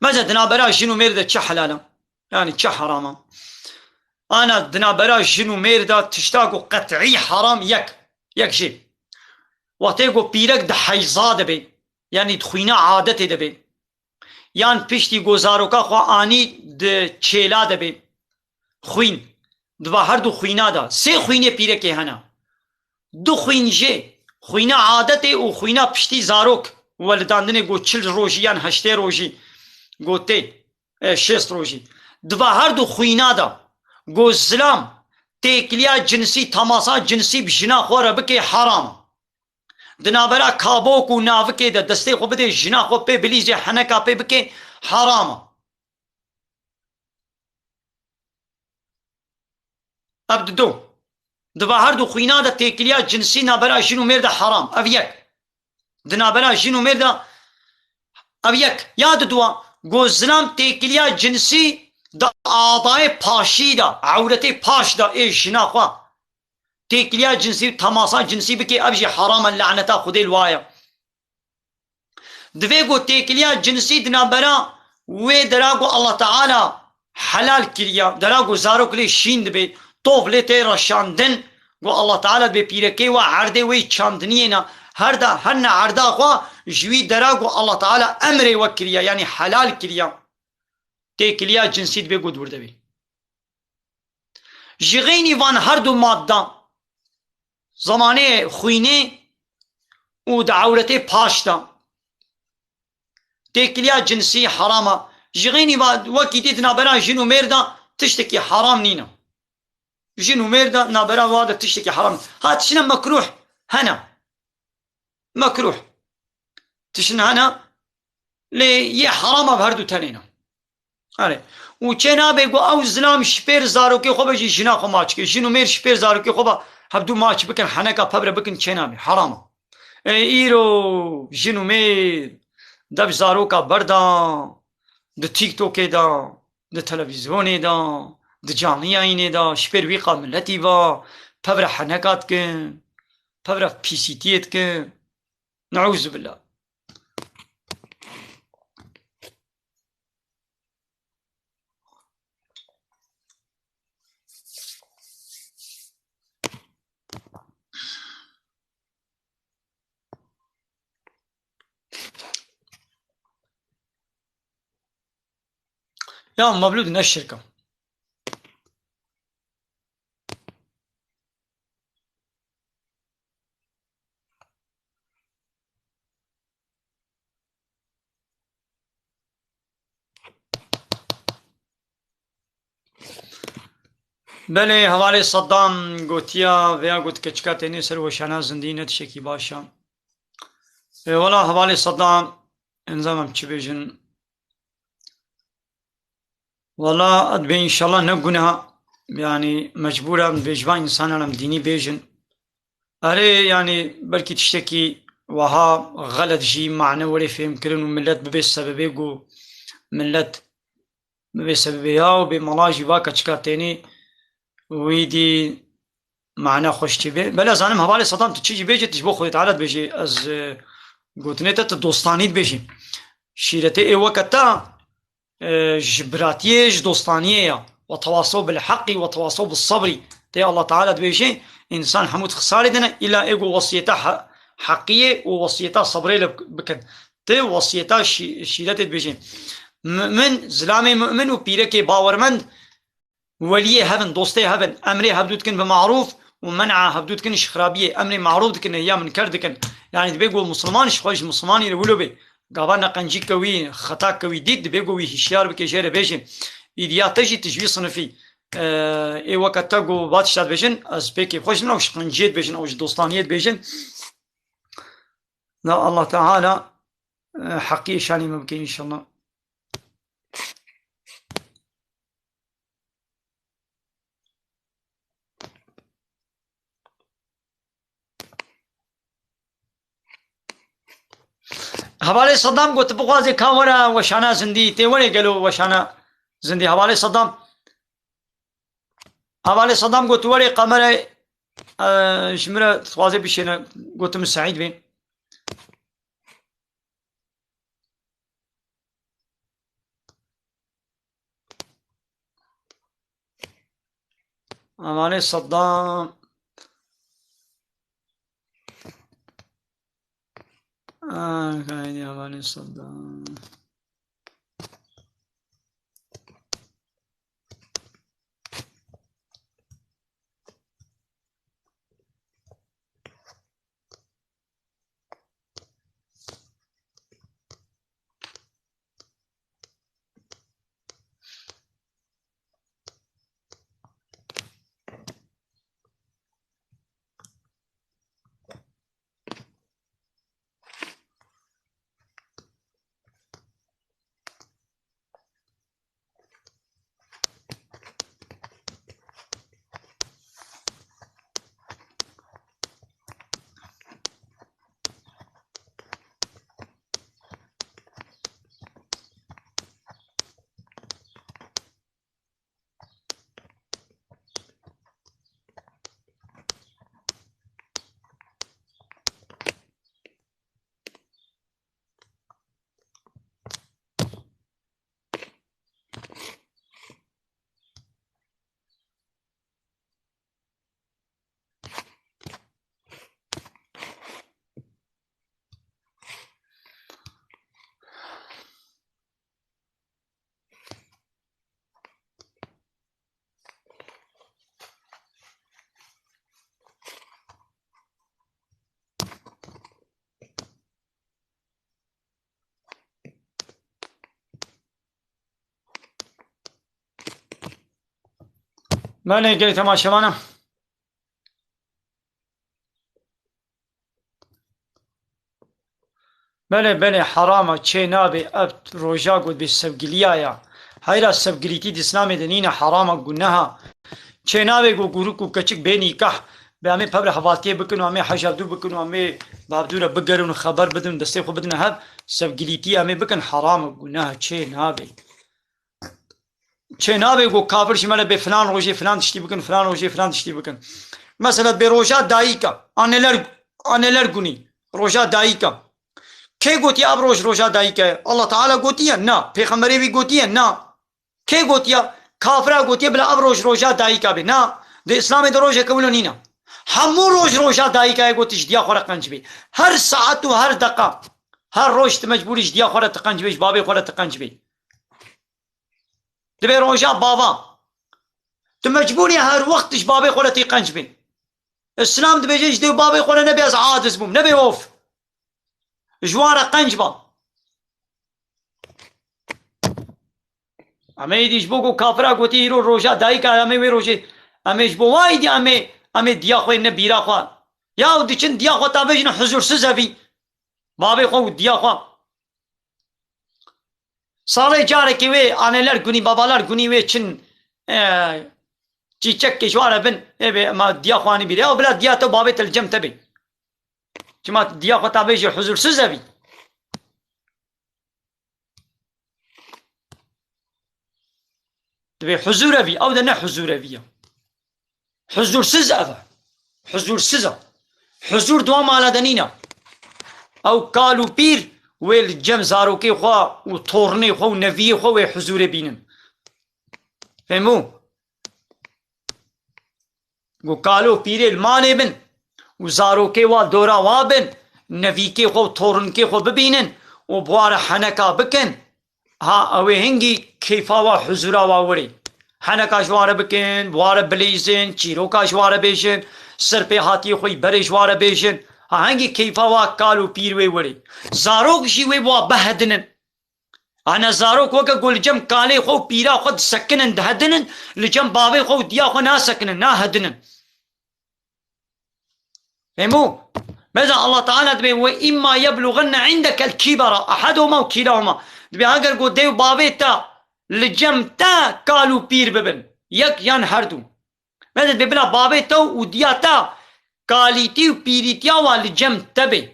ماذا دنا برا شنو ميردا تش حلالة يعني تش حرامة أنا دنا برا شنو ميردا تشتاقو قطعي حرام يك شيء وقتيقو بيرك ده حيزاد بي يعني تخوينا عادتي دبي يعني بيشتي گوزاروكا خو آني ده چيلا دبي خوين دوا هر دو خوينا دا سي خوينه بيرك هنا دو خوينجي خوينا عادتي و خوينا پشتي زاروك ولداندنه گو 40 روجي يعني 8 روجي گوتي 6 روجي دوا هر دو خوينا دا گو زلام تيكليا جنسي تماسا جنسي بجنا خورا بكي حرام دنابرا كابوك و نافكي دا دستي خو بده جنا خو بي بليزي حنكا بي بكي حرام ابد دو دبا هردو خوینا دا تێکلیا جنسی نابەرا ژین و مێردە حەرام ئەڤ یەک دنابەرا ژین و مێردە ئەڤ یەک یادتووە گۆ زلام تێکلیا جنسی دا ئاڵایە پاشیدا عەورەتەی پاشدا ئێ ژناخوا تێکلیا جنسی تەماسا جنسی بکێ ئەڤژی حەرامە لەعنەتا خودەی وایە دوێ گۆ تێکلیا جنسی دنابەرا وێ دەرا گۆ ئەڵڵا تەعالا حەلال کردیا دەرا گۆ زارۆک لێ شین دەبێت تۆڤ لێ تێ ڕەشاندن گۆ ئەڵڵا تەعالا بێ پیرەکەی وا عەردەی وەی چاندنیێنە هەردا هەرنە عەرداخوا ژوی دەرا گۆ ئەڵڵا تەعالا ئەمرێ وە کردیا یعنی حەلال کردیا تێکلیا جنسی دبێ گۆ دوور دەبێت ji غینی وان هەردوو ماددا زەمانەیە خوینێ û di عەورەتê پاش da têkiliya cinsî heram e ji غینی wekî dît nabera jin û mêrda tiştekî heram nîne jin û mêrda nabera wa de tiştekî heram ha tişine mekruh hene mekruh tişin hene lê yê heram ev herdû tenê ne erê û çê nabe got ew zilam ji pêr zarokê xwe be jî jina xwe maç bike jin û mêr ji pêr zarokê xwe be hevdû maç bikin heneka pebre bikin çê nabe heram e îro jin û mêr dev zaroka berda di TikTokê da di televizyonê da di caniyayînê da ji pêr wî qa milletî va pevre heneka dikin pevre pîsîtiyê dikin neûzu billah ya mevlûd ne şirka بله هەواڵی سەدام گوتیا vêya got keçika tenê ser weşana zindî ne tişekî baş e wela hevalê Seddam enzam em çi bêjin wela edbê înşallah ne guneha yani mecbûr em bêjva însanan em dînî bêjin erê yani belkî tiştekî wiha xelet jî mane werê fêmkirin û millet bibe sebebê got millet bibe sebebê ya û bê mala jî va keçika tenê wî dî mane xweş çê bê bele zanim hevalê Seddam tu çi jî bêjî tu ji bo Xwedê teala dibêjî ez gotinê te tu dostanî dibêjî şîretê ê weke te ji biratiyê ji dostaniyê ye وتواصوا بالحق وتواصوا بالصبر تي الله تعالى dibêjê însan hemû xisarê dine îla ê got wasiyeta heqiyê û wasiyeta sabrê li bikin tê wasiyeta şîretê dibêjê mümin zilamê mümin û pîrekê bawermend weliyê hevin dostê hevin emrê hevdû dikin bi marûf û men'a hevdû dikin ji xirabiyê emrê marûf dikin ya minkar dikin yani dibê got misliman ji xwe ji mislimanî re wilo bê gava neqencî kewî xeta kewî dît dibê got wî hişyar bike jê re bêjin îdiya te jî tu ji vî sinifî ê weke te got va tişta dibêjin ez pêkê xweş dikim ew ji qenciyê dibêjin ew ji dostaniyê dibêjin Allah Teala heqî şanî me bike înşallah hevalê Seddam got tu bixwazê ka were weşana zindî tê werê gelo weşana zindî hevalê Seddam got tu werê qemerê ji min re dixwaze bişêne gotu min Seîd bê hevalê Seddam hevalê Seddam بله گلی تماشاوانم بله حرامه چه نابه اب روژا گود به سبگلیایا هایرا سبگلیتی دسلام دنین حرامه گناها چه نابه گو گروک و کچک به نیکح به همه پبر حوالتیه بکن و همه حجابدو بکن و همه بابدور بگرون خبر بدون دسته خو بدون هب سبگلیتی همه بکن حرامه گناها چه نابه گو کافر شماله به فلان روژه فلان تشتی بکن فلان روژه فلان تشتی بکن مثلا به روژا داییکا آنلر گونی روژا داییکا کی گوتی اب روژا داییکا الله تعالی گوتیه نه پیغمبری بی گوتیه نه کی گوتیه کافرا گوتیه بلا اب روژا داییکا به نه د اسلام د روژه کولو نینا همو روژا داییکا گوتیش دیا خورا قنج بی هر ساعت و هر دقیقه هر روز مجبوریش دیا خورا تقنج بیش بابی خورا تقنج بی دبی روژا بابا تو مجبوری هر وقتش بابی خورا تقنج بی اسلام دبیجیش دیو بابی خورا نبی از عادز بوم نبی وف جوارا قنج با اما ایدیش بگو کافرا گوتی ایرو روژا دایی که همه وی روژه همهش بو وای دی همه دیا خواه نبیرا خواه یا دی چند دیا خواه تا بجن حضور سزوی بابی خواه دیا خواه ساله جاره که وی آنهلر گونی بابالر گونی وی چند چیچک کشوارا بن ما دیا خوانی بیره او بلا دیا تو بابی تلجم تبی چما دیا خواه تا بجن حضور سزوی دبي حضور أبي أو ده نه حضور أبي حضور سز أبا حضور سزا حضور دوام على دنينا أو قالوا بير ويل جم زاروكي خوا وطورني خوا ونبي خوا وحضور بينن فهمو وقالوا بير المال بن وزاروكي والدورا وابن نبيكي خوا وطورنكي خوا ببينن وبوار حنكا بكن ها اوه هنگی کیفا و حضورا و وری حنکا جواره بکن بواره بلیزن چیروکا جواره بیشن سر پی هاتی خوی بره جواره بیشن ها هنگی کیفا و کالو پیروی وری زاروک جیوی بوا بهدنن انا زاروک وکا گل جم کالی خو پیرا خود سکنن دهدنن لجم باوی خو دیا خو نا سکنن نا هدنن فهمو ماذا الله تعالى دبي وإما يبلغن عندك الكبر أحدهما وكلاهما دبي اگر گو دیو بابی تا لجم تا کالو پیر ببن یک یان هر دو ماذا دبي بلا بابی تا و دیا تا کالیتی و پیریتیا و لجم تبی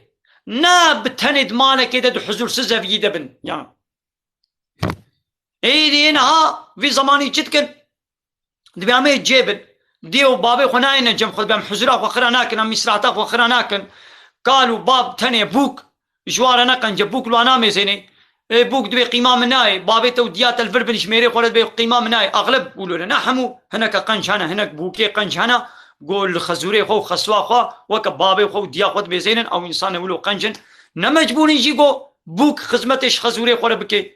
نا بتند مالك ده حضور سزفي دبن يعني ايدي انها في زماني جدكن دبي عمي جيبن ديو بابي خناين جم خد بهم حضورا وخرا ناكن ام مسراتا وخرا ناكن قالوا باب تاني بوك جوارا ناكن جبوك لو انا مزيني بوك دبي قيمة مناي بابي تو ديات الفربن شميري خولد بي قيمة مناي اغلب قولوا لنا حمو هناك قنش هنا هناك بوكي قنش هنا قول خزوري خو خسوا خو وك بابي خو ديا خد بيزينن او انسان ولو قنجن نمجبور يجي قو بوك خدمتش خزوري خول بكي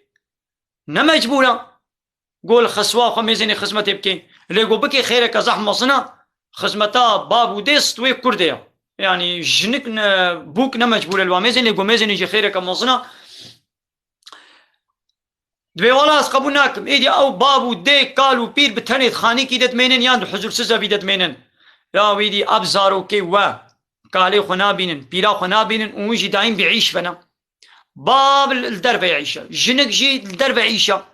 نمجبورا قول خسوا خو ميزيني خدمتي بكي اللي قو بكي خيرك زحمة صنا خدمتا باب وديست وي كرديا يعني جنك بوك نمجبور الواميزين اللي قو ميزيني يجي خيرك مصنا دبي ولاس قبول ناكم ايدي او بابو دي قالوا بير بتنيت خاني كي دتمينن ياند حضور سزا بي دتمينن يا ويدي ابزارو كي و قالي خنا بينن بيرا خنا بينن ويجي دايم بيعيش فنا باب الدرب يعيش جنك جي الدرب يعيشه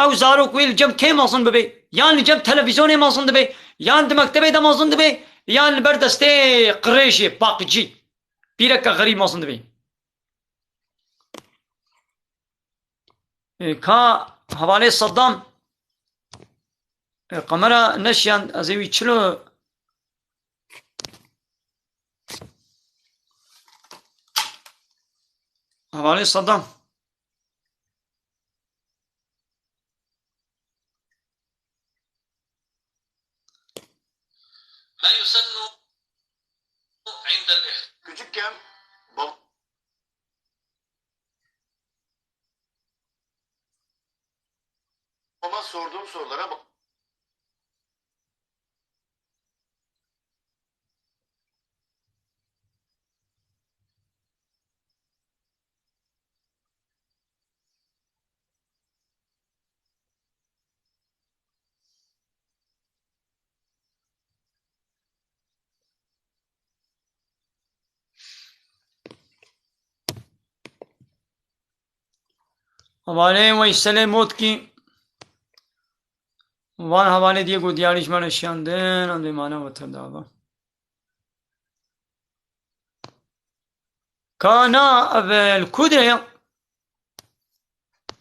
او زارو كويل جم كي مازن ببي يان جم تلفزيون مازن دبي يان د مكتبه د مازن دبي يان بردسته قريشي باقجي بيرك غريب مازن دبي کا حوالے صدام قمرا نشیان ازوی چلو حوالے صدام ما يسن عند küçükken babama sorduğum sorulara bak. havale Veysel Motki van havale diye go diyariş mana şandın ande mana vatanda kana evvel kudre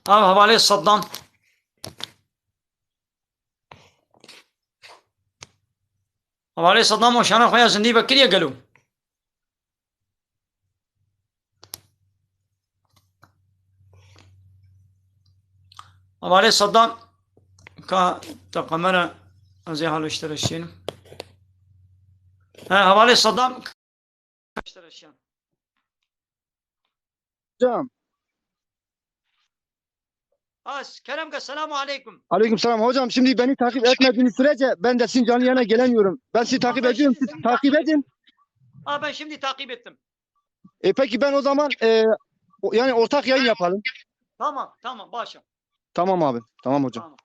av havale Saddam havale Saddam o şana khoya zindi bekriye gelo havale Saddam ka taqamara azı halı iştireşin havale Saddam iştireşin Hocam. Kerem selamu aleyküm. Aleykümselam. Hocam şimdi beni takip etmediğiniz sürece ben de sizin canlı yayına gelemiyorum. Ben sizi takip ediyorum. Siz takip edin. Ben şimdi takip ettim. Peki ben o zaman yani ortak yayın yapalım. Tamam başla. Tamam abi. Tamam hocam. Tamam.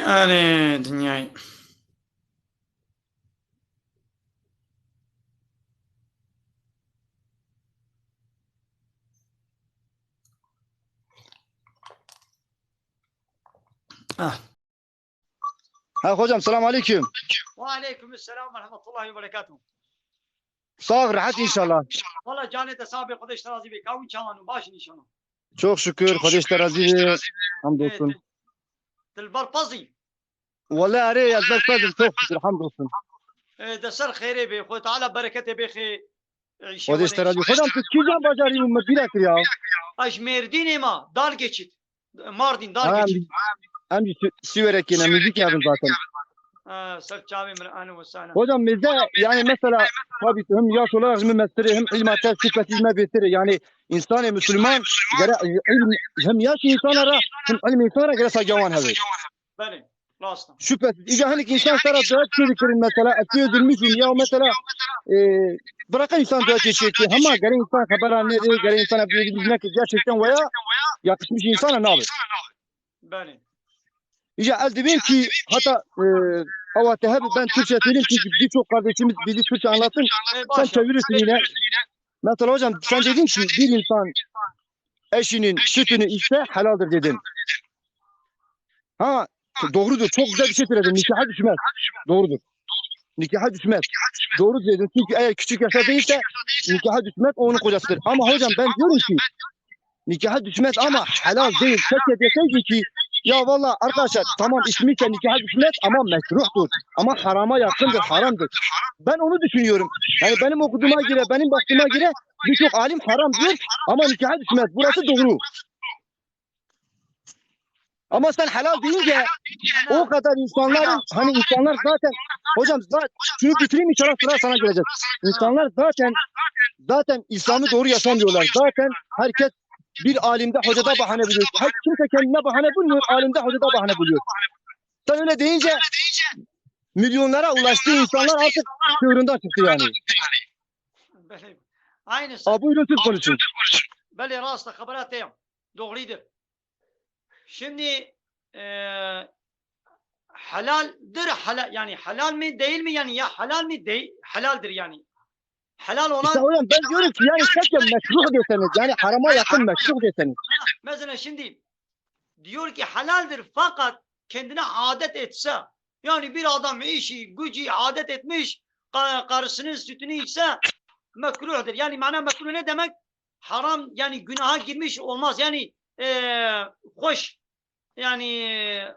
Are dünyayı. Ha hocam selam aleyküm. Ve aleykümselam ve rahmetullahi ve berekatuhu. Sağ ol, rahat inşallah. Valla canet sahibi kardeş razı bey. Kavun çağının başın inşallah. Çok şükür. Kardeşler azizi. Hamdolsun. Dilbar pazı. Vallahi araya yazmak lazım. Çok şükür. Hamdolsun. Deser kheyre bey. Kuhu Teala berekete bey. Kardeşler azizi. Hocam siz kimden bacarıyım mı? Bir dakika ya. Aj Merdin ema. Dar geçit. Mardin dar geçit. Hem süverek yine müzik yazdım zaten. Serçavi mir'anu ve sana. Hocam bizde yani mesela tabii hem yaş olarak hem mesleği hem ilmatel sıfatizme betiri yani insan Müslüman hem yaş insanlara hem ilim insanlara göre sacavan hevi. Beni. Rastım. Şüphesiz. İca hani insan sana dua çektirin mesela etiyor edilmişim ya mesela bırakın insan dua çekti ama gene insan haber anlıyor gene insan bilmek gerçekten veya yakışmış insana ne olur? Beni. İca eldivin ki hatta hep ben Türkçe söyleyeyim çünkü birçok kardeşimiz bizi Türkçe anlatın. Sen çevirirsin yine. Mesela hocam sen dedin ki bir insan eşinin sütünü içse helaldir dedin. Ha doğrudur. Çok güzel bir şey söyledin. Nikaha düşmez. Doğrudur. Nikaha düşmez. Doğru dedin. Çünkü eğer küçük yaşta değilse nikaha düşmez onun kocasıdır. Ama hocam ben diyorum ki nikaha düşmez ama helal değil. Keşke deseydi ki ya valla arkadaşlar tamam içmişse nikaha düşmez ama mekruhtur. Ama harama yakındır, haramdır. Ben onu düşünüyorum. Yani benim okuduğuma göre, benim baktığıma göre birçok alim haram diyor ama nikaha düşmez. Burası doğru. Ama sen helal deyince o kadar insanların hani insanlar zaten hocam şunu bitireyim inşallah sıra sana gelecek. İnsanlar zaten İslam'ı doğru yaşamıyorlar. Zaten herkes bir alimde hocada bahane buluyor. Her kimse kendine bahane bulmuyor, alimde hocada bahane buluyor. Sen öyle deyince milyonlara ulaştığı insanlar artık çığırından çıktı yani. Aynısı. Buyurun siz konuşun. Böyle rastla haberatayım. Doğrudur. Şimdi halaldir yani halal mi değil mi yani ya halal mi değil halaldir yani. Helal olan... İşte hocam ben diyorum ki yani keşke mekruh deseniz yani harama yakın mekruh deseniz. Mesela şimdi diyor ki halaldir fakat kendine adet etse yani bir adam işi gücü adet etmiş karısının sütünü içse mekruhdur. Yani mana mekruh ne demek? Haram yani günaha girmiş olmaz yani hoş yani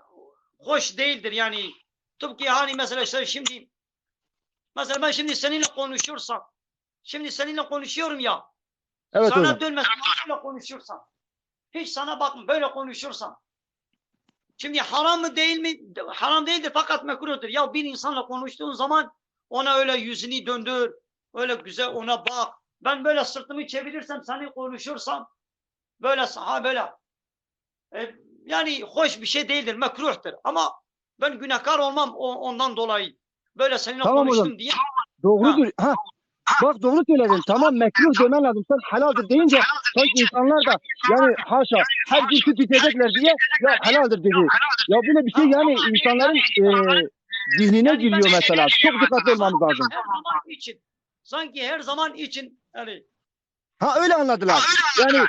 hoş değildir yani tıpkı hani mesela işte şimdi mesela ben şimdi seninle konuşursam şimdi seninle konuşuyorum ya evet, sana hocam. dönmez böyle konuşursam hiç sana bakma böyle konuşursam şimdi haram mı değil mi? Haram değildir fakat mekruhtur. Ya bir insanla konuştuğun zaman ona öyle yüzünü döndür öyle güzel ona bak ben böyle sırtımı çevirirsem seni konuşursam böyle böyle yani hoş bir şey değildir, mekruhtur. Ama ben günahkar olmam ondan dolayı. Böyle seninle tamam konuştum hocam. diye. Doğrudur. Ha. Bak doğru söyledin. Tamam mekruh demen lazım. Sen helaldir deyince sanki insanlar da yani haşa her gün süt içecekler diye ya helaldir dedi. Ya böyle bir şey yani insanların zihnine Yani giriyor ben- mesela. Çok dikkatli olmamız lazım. Her zaman için. Sanki her zaman için Ha öyle anladılar. Yani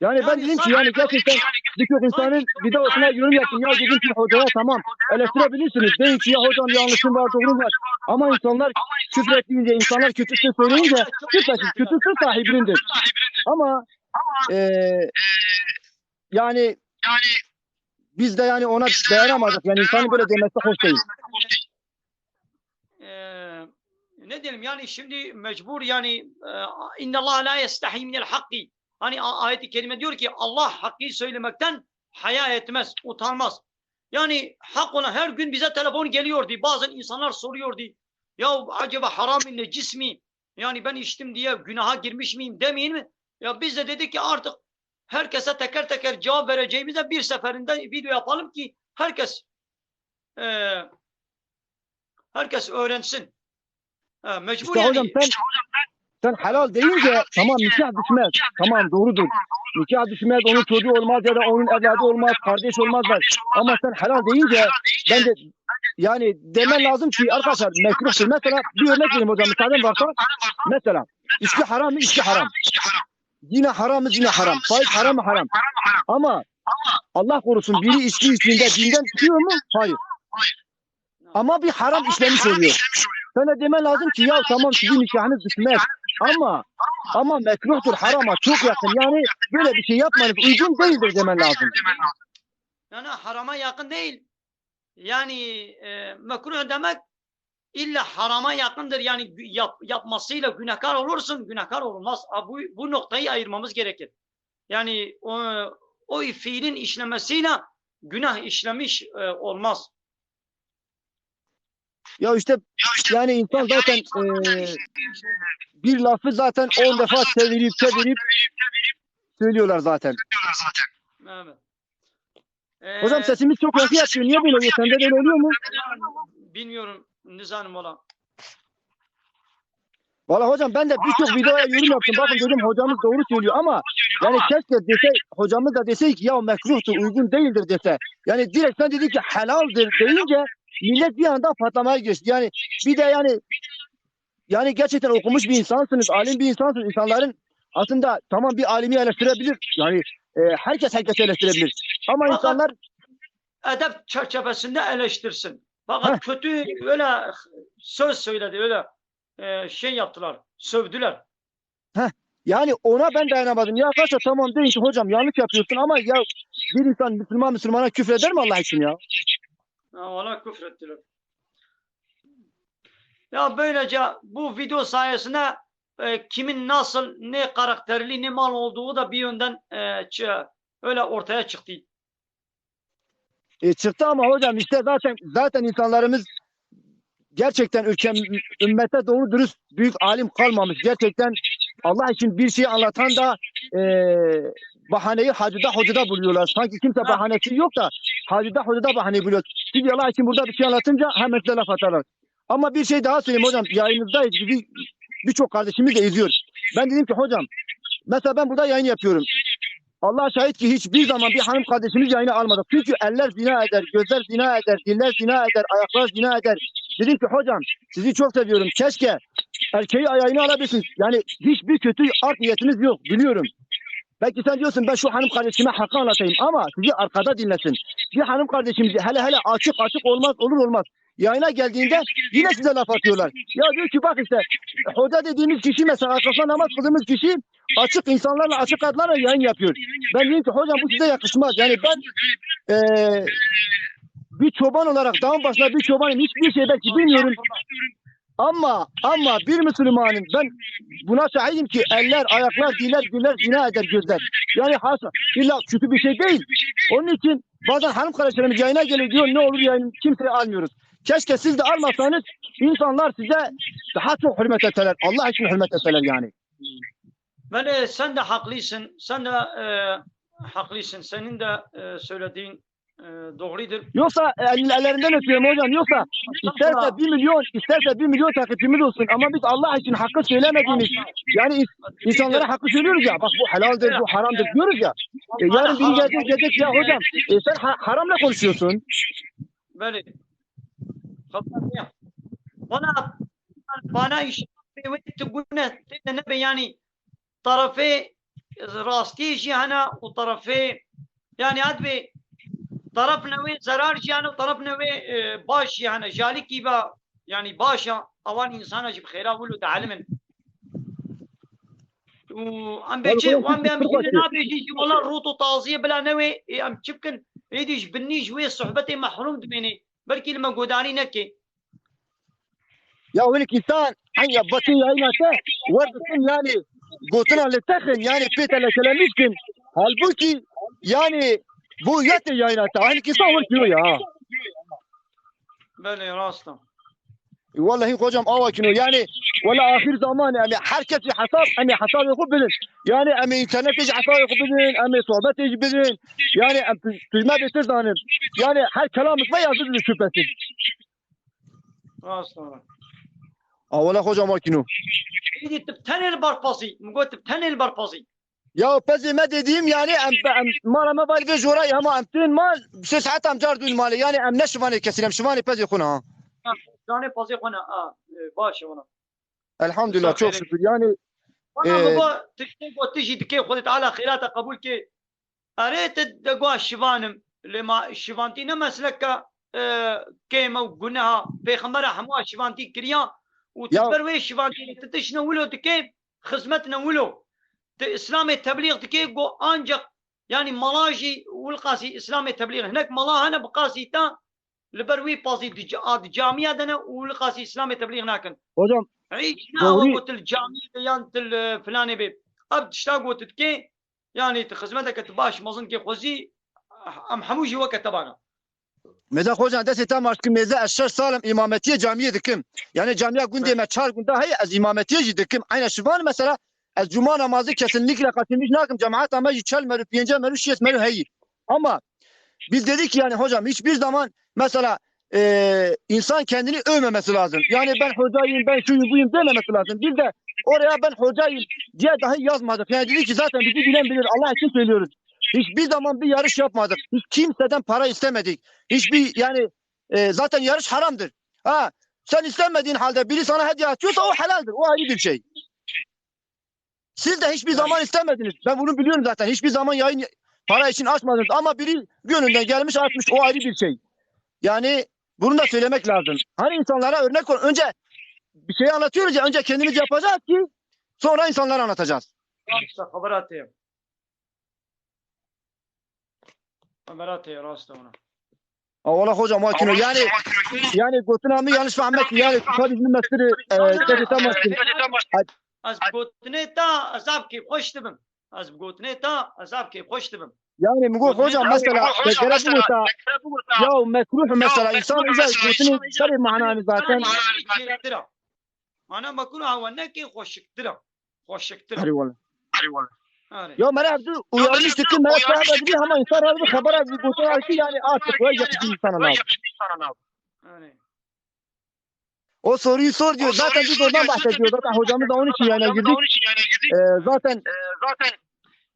yani ben Yani dedim ki sanki- yani gerçekten birçok insanın videosuna yorum yaptım. Ya dedim ki hocaya tamam eleştirebilirsiniz. Deyin ki ya hocam yanlışım var doğrum var. Ama insanlar küfür ettiğince, insanlar kötü söz söyleyince şüphesiz kötü söz sahibindir. Ama yani biz de yani ona dayanamadık. Yani insanın böyle demesi hoş değil. ne diyelim yani şimdi mecbur yani innallah la yestahi minel hakki. Hani ayet-i kerime diyor ki Allah hakkı söylemekten haya etmez, utanmaz. Yani hak olan her gün bize telefon geliyordu. Bazen insanlar soruyordu. Ya acaba haram mı necis mi? Yani ben içtim diye günaha girmiş miyim demeyin mi? Ya biz de dedik ki artık herkese teker teker cevap vereceğimize bir seferinde video yapalım ki herkes öğrensin. Mecbur İşte yani. hocam sen helal deyince tamam nikah düşmez. Tamam doğrudur. Nikah düşmez, onun çocuğu olmaz ya da onun evladı olmaz, kardeş olmazlar. Ama sen helal deyince ben de yani demen lazım ki arkadaşlar mekruhtur. Mesela bir örnek vereyim hocam müsaaden varsa. Mesela içki haram mı? İçki haram. Yine haram mı? Yine haram. Faiz haram mı? Haram. Ama Allah korusun biri içki içtiğinde dinden çıkıyor mu? Hayır. Ama bir haram işlemiş oluyor. Sana demen lazım ki ya tamam sizin nikahınız düşmez. Ama mekruhtur, harama çok yakın. Yani böyle bir şey yapmanız uygun değildir demen lazım. Yani harama yakın değil. Yani mekruh demek illa harama yakındır. Yani yapmasıyla günahkar olursun, günahkar olmaz. Bu noktayı ayırmamız gerekir. Yani o fiilin işlemesiyle günah işlemiş olmaz. Ya işte yani insan zaten bir lafı zaten 10 defa çevirip söylüyorlar zaten. Evet. Hocam sesimiz çok yankı yapıyor. Niye böyle oluyor? Sende de öyle oluyor mu? Bilmiyorum Nizanım olan. Valla hocam ben de birçok videoya yorum yaptım. Bakın dedim hocamız doğru söylüyor ama yani keşke dese hocamız da dese ki ya mekruhtur, uygun değildir dese. Yani direkt sen dedi ki helaldir deyince millet bir anda patlamaya geçti. Yani bir de yani gerçekten okumuş bir insansınız, alim bir insansınız. İnsanların aslında tamam bir alimi eleştirebilir. Yani herkes eleştirebilir. Ama Fakat insanlar edep çerçevesinde eleştirsin. Fakat kötü öyle söz söyledi, öyle şey yaptılar, sövdüler. yani ona ben dayanamadım. Ya arkadaşlar tamam deyin ki hocam yanlış yapıyorsun ama ya bir insan Müslümana küfreder mi Allah için ya? Ona küfrettiler. Ya böylece bu video sayesinde kimin nasıl, ne karakterli, ne mal olduğu da bir yönden öyle ortaya çıktı. Çıktı ama hocam işte zaten insanlarımız gerçekten ümmete doğru dürüst büyük alim kalmamış. Gerçekten Allah için bir şey anlatan da bahaneyi hacıda hocada buluyorlar. Sanki kimse bahanesi yok da hacıda hocada bahaneyi buluyor. Siz Allah için burada bir şey anlatınca hemen size laf atarlar. Ama bir şey daha söyleyeyim hocam. Yayınızdayız. Birçok kardeşimiz de izliyor. Ben dedim ki hocam mesela ben burada yayın yapıyorum. Allah şahit ki hiçbir zaman bir hanım kardeşimiz yayına almadık. Çünkü eller zina eder, gözler zina eder, diller zina eder, ayaklar zina eder. Dedim ki hocam sizi çok seviyorum. Keşke erkeği yayına alabilirsiniz. Yani hiçbir kötü art niyetiniz yok biliyorum. Belki sen diyorsun ben şu hanım kardeşime hakkı anlatayım ama sizi arkada dinlesin. Bir hanım kardeşimizi hele açık olmaz. Yayına geldiğinde yine size laf atıyorlar. Ya diyor ki bak işte hoca dediğimiz kişi mesela arkasına namaz kıldığımız kişi açık insanlarla açık adlarla yayın yapıyor. Ben diyorum ki hocam bu size yakışmaz. Yani ben bir çoban olarak dağın başında bir çobanım hiçbir şey belki bilmiyorum. Ama bir Müslümanın ben buna şahidim ki eller, ayaklar, diller, güller zina eder gözler. Yani illa kötü bir şey değil. Onun için bazen hanım kardeşlerimiz yayına geliyor diyor ne olur yayın kimseyi almıyoruz. Keşke siz de almasanız insanlar size daha çok hürmet etseler. Allah için hürmet etseler yani. Sen de haklısın. Sen de haklısın. Senin de söylediğin Doğrudur. Yoksa ellerinden öpüyorum hocam. Yoksa isterse 1 milyon, isterse 1 milyon takipçimiz olsun ama biz Allah için hakkı söylemediğimiz, yani insanlara hakkı söylüyoruz ya, bak bu helaldir, bu haramdır diyoruz ya. Yarın biri gelecek ya hocam sen haramla konuşuyorsun. Böyle. Bana iş تقولنا نبي يعني طرفي راستي جهنا وطرفي يعني أدبي طرفنا وين زرار جانا وطرفنا وين باش يعني جالي كيبا يعني باشا اوان انسان اجيب خيرا ولو تعلمن وام بيجي وام بيجي والله روتو طازيه بلا نوي ام تشكن يديش بني شوي صحبتي محروم دمني بلكي لما قداني نكي يا ولك انسان حي بطي عينته وردكن يعني قوتنا للتخن يعني بيت لكلاميكن هالبوكي يعني bu yeter yayınata. Aynı insan var diyor ya. Böyle rastım. Vallahi hocam avakino yani valla ahir zaman yani herkes hesap yapabilir. Yani internet hesap yapabilir, sohbet yapabilir. Yani filme beter zanım. Yani her kelamlık ve yazıdır şüphesiz. Rastım. Valla hocam avakino. İyi teptenel barpası. Mugo teptenel barpası. Ya pezime dediğim yani malama var ve jorayı ama emtin mal bir saat amcar dün mali yani ne şıvanı kesilem şıvanı pezi kuna. Şıvanı pezi kuna başı ona. Elhamdülillah çok şükür yani. Bana bu تيجي دكي خذت على خيرات قبول كي أريت دقوا الشيفانم لما الشيفانتي نمسلك كيما وقناها بيخمرها حموا الشيفانتي كريان وتبروي الشيفانتي تتشنا ولو دكي خدمتنا ولو İslam tebliğ ki go ancak yani malaji ulqasi İslam tebliğ هناك malahana bqasi ta لبروي بازي ad camiye dene ulqasi İslam tebliğ هناك hocam عيشنا وقت الجامعه يانت الفلاني بي اب تشتاق وقت كي يعني خدمتك تباش مظن كي خوزي ام حموجي وقت تبعنا Meza hocam dese tam aşkı meza eşşer salım imametiye camiye dikim. Yani camiye günde me çar günde hay az imametiye dikim. Aynı şuban mesela az cuma namazı kesinlikle katılmış nakim cemaat ama çelmeru piyence meru şiyet meru hey. Ama biz dedik yani hocam hiçbir zaman mesela insan kendini övmemesi lazım. Yani ben hocayım, ben şuyum buyum dememesi lazım. Biz de oraya ben hocayım diye dahi yazmadık. Yani dedik ki zaten bizi bilen bilir. Allah için söylüyoruz. Hiçbir zaman bir yarış yapmadık. Hiç kimseden para istemedik. Hiçbir yani zaten yarış haramdır. Ha, sen istemediğin halde biri sana hediye atıyorsa o helaldir. O ayrı bir şey. Siz de hiçbir zaman istemediniz. Ben bunu biliyorum zaten. Hiçbir zaman yayın para için açmadınız. Ama biri gönlünden gelmiş açmış. O ayrı bir şey. Yani bunu da söylemek lazım. Hani insanlara örnek ol. Önce bir şey anlatıyoruz ya. Önce kendimiz yapacağız ki sonra insanlara anlatacağız. Haber atayım. Haber atayım rastı ona. Valla hocam makine yani Götünamı yanlış fahmet yani tabi bizim mesleği tekitemezsin. Az gotne ta azab ki hoş tibim. Az gotne ta azab ki hoş tibim. Yani mi hocam mesela tekrar bu ya mekruh mesela insan güzel götünü tabi mananı zaten. Mana makruh hava ne ki hoşuktira. Hoşuktira. Hadi valla. Ya merhaba uyarmıştık ki merhaba dedi ama insan razı haber aldı götüne ki yani artık var yapıcı insana lazım. O soruyu sor diyor. Zaten biz oradan bahsediyorduk. Hocamız da onun için yani girdik. Zaten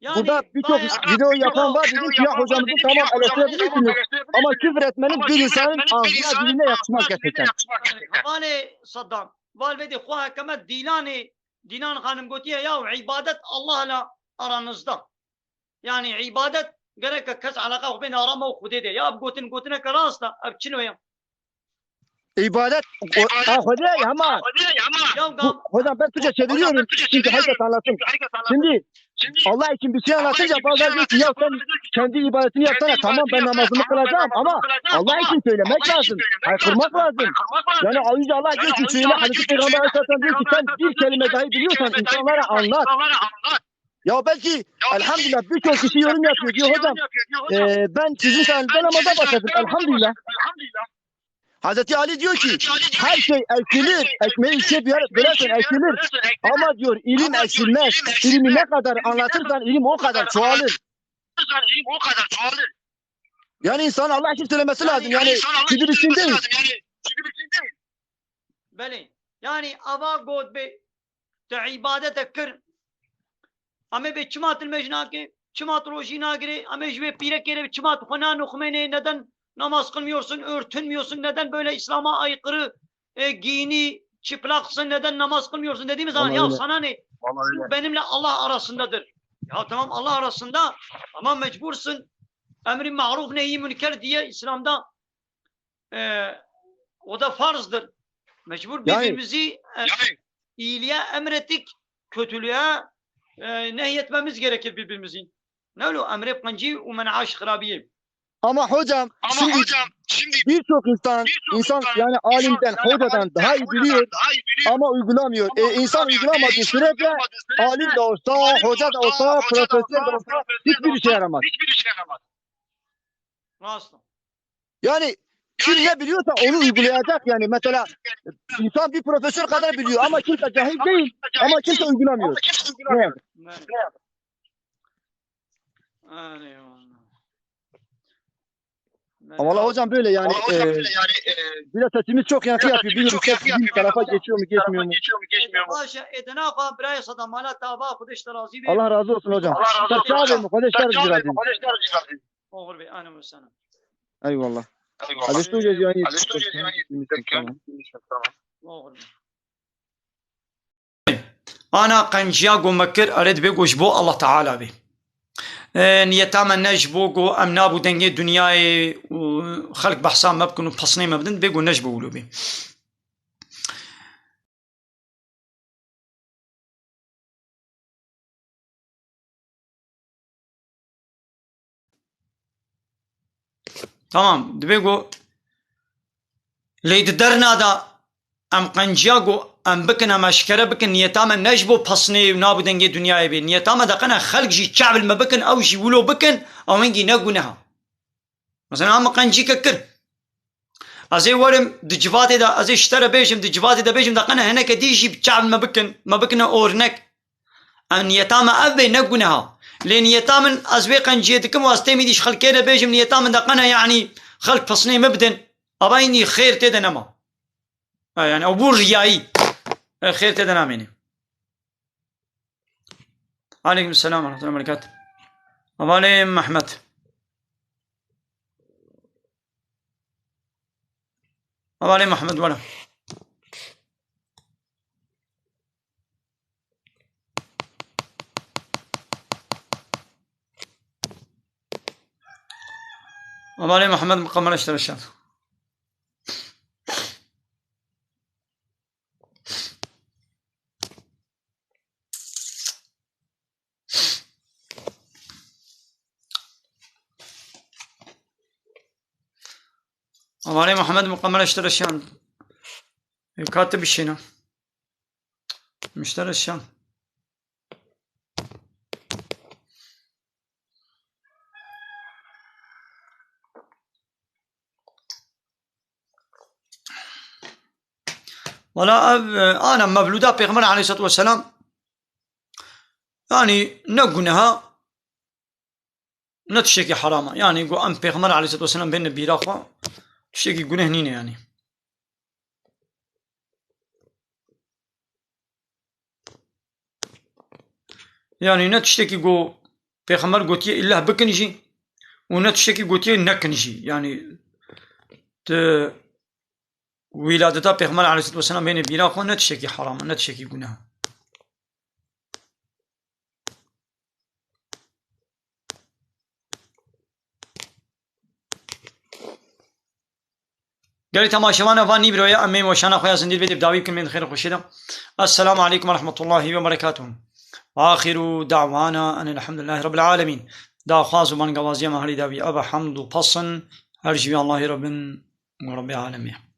yani, burada birçok video yapan var. Dedim ki ya hocamızı tamam eleştirebilirsiniz. Ama küfür etmeniz bir insanın ağzına diline yakışmaz gerçekten. Hani Saddam. Valvedi Huha Kemal Dilan Hanım Gotiye ya ibadet Allah'la aranızda. Yani ibadet gerek kes alaka beni arama o kudede. Ya gotine karasta. Abçinoyam. İbadet hocam ama hocam ben Türkçe çeviriyorum çünkü herkes anlasın. Şimdi Allah için bir şey anlatınca bazen diyor ki ya sen kendi ibadetini yapsana tamam ben namazımı kılacağım ama Allah için söylemek lazım. Haykırmak lazım. Yani ayrıca Allah diyor ki söyle Hazreti Peygamber Aleyhisselam diyor ki sen bir kelime dahi biliyorsan insanlara anlat. Ya belki elhamdülillah birçok kişi yorum yapıyor diyor hocam ben sizin sayenizde namaza başladım elhamdülillah. Hazreti Ali diyor ki her şey eksilir, ekmeği içe bölersen eksilir ama diyor ilim eksilmez. İlimi ne kadar anlatırsan ilim o kadar çoğalır. Yani insan Allah için söylemesi lazım. Yani kibir için değil. بله يعني أبا قد به تعبادة كر أما بچمات المجناك çimat rojina gire ama jüve pire kere çimat xuna nukhmene neden namaz kılmıyorsun, örtünmüyorsun, neden böyle İslam'a aykırı giyini çıplaksın, neden namaz kılmıyorsun dediğimiz zaman ya sana ne? Bu benimle Allah arasındadır. Ya tamam Allah arasında ama mecbursun emri maruf nehi münker diye İslam'da o da farzdır. Mecbur birbirimizi iyiliğe emrettik, kötülüğe nehyetmemiz gerekir birbirimizin. Ne oluyor? Emre kancı ve men'aş hırabiye. Ama hocam şimdi birçok insan yani alimden, hocadan daha iyi biliyor ama uygulamıyor. İnsan uygulamadığı sürece alim de olsa, hoca da olsa, profesör de olsa hiçbir işe yaramaz. Nasıl? Yani kim ne biliyorsa onu uygulayacak yani. Mesela insan bir profesör kadar biliyor ama kimse cahil değil ama kimse uygulamıyor. Ne? Ama valla hocam böyle yani biraz sesimiz çok yankı yapıyor. Bilmiyorum ses bir tarafa geçiyor mu geçmiyor mu? Allah razı olsun hocam. Serçe mi? Kardeşler bizi razı olsun. Eyvallah. أنا قنجيا قو مكر أريد بيقوش بو الله تعالى بي نيتاما نجبو قو أم نابو دنجي دنياي خلق بحسام مبكن وبحصني مبدن بيقو نجبو ولو بي تمام دبيقو ليد درنا دا أم قنجيا قو أم بكن أم أشكره بكن نيتاما نجبو بحصني ونابو دنجي دنياي بي نيتاما دقنا خلق جي شعب المبكن أو جي ولو بكن أو منجي نقونها مثلا أم قنجي ككر أزي ورم دجفاتي دا أزي اشترى بيجم دجفاتي دا بيجم دقنا هناك ديجي بشعب المبكن مبكنا أورنك أن نيتاما أبي نقونها لأن نيتاما أزوي قنجيتكم واستيمي ديش خلقينا بيجم نيتاما دقنا يعني خلق بحصني مبدن أبايني خير تيدا نما يعني أبو رياي خير تيدا ناميني عليكم السلام ورحمة الله وبركاته أبالي محمد أبالي محمد ولا أبالي محمد مقامل اشترى الشام أبالي محمد مقامل اشترى الشام كاتب الشينا مشترى الشام ولا أنا مبلودا بيغمر عليه الصلاة والسلام يعني نقنها نتشكي حرامة يعني يقول أم بيغمر عليه الصلاة والسلام بين بيراخوا تشكي قنه هنين يعني يعني نتشتكي قو بيغمر قوتي إلا بكنجي ونتشتكي قوتي نكنجي يعني ولادتا پیغمبر علیه الصلاة والسلام بین بیرا خو نتشکی حرام نتشکی گناه قال تماشوان واني برويا امي وشانا خويا زندير بيت بداوي كل من خير خوشيدا السلام عليكم ورحمة الله وبركاته آخر دعوانا أن الحمد لله رب العالمين دا خاص من قوازي مهلي داوي أبا حمد وبصن أرجو الله رب العالمين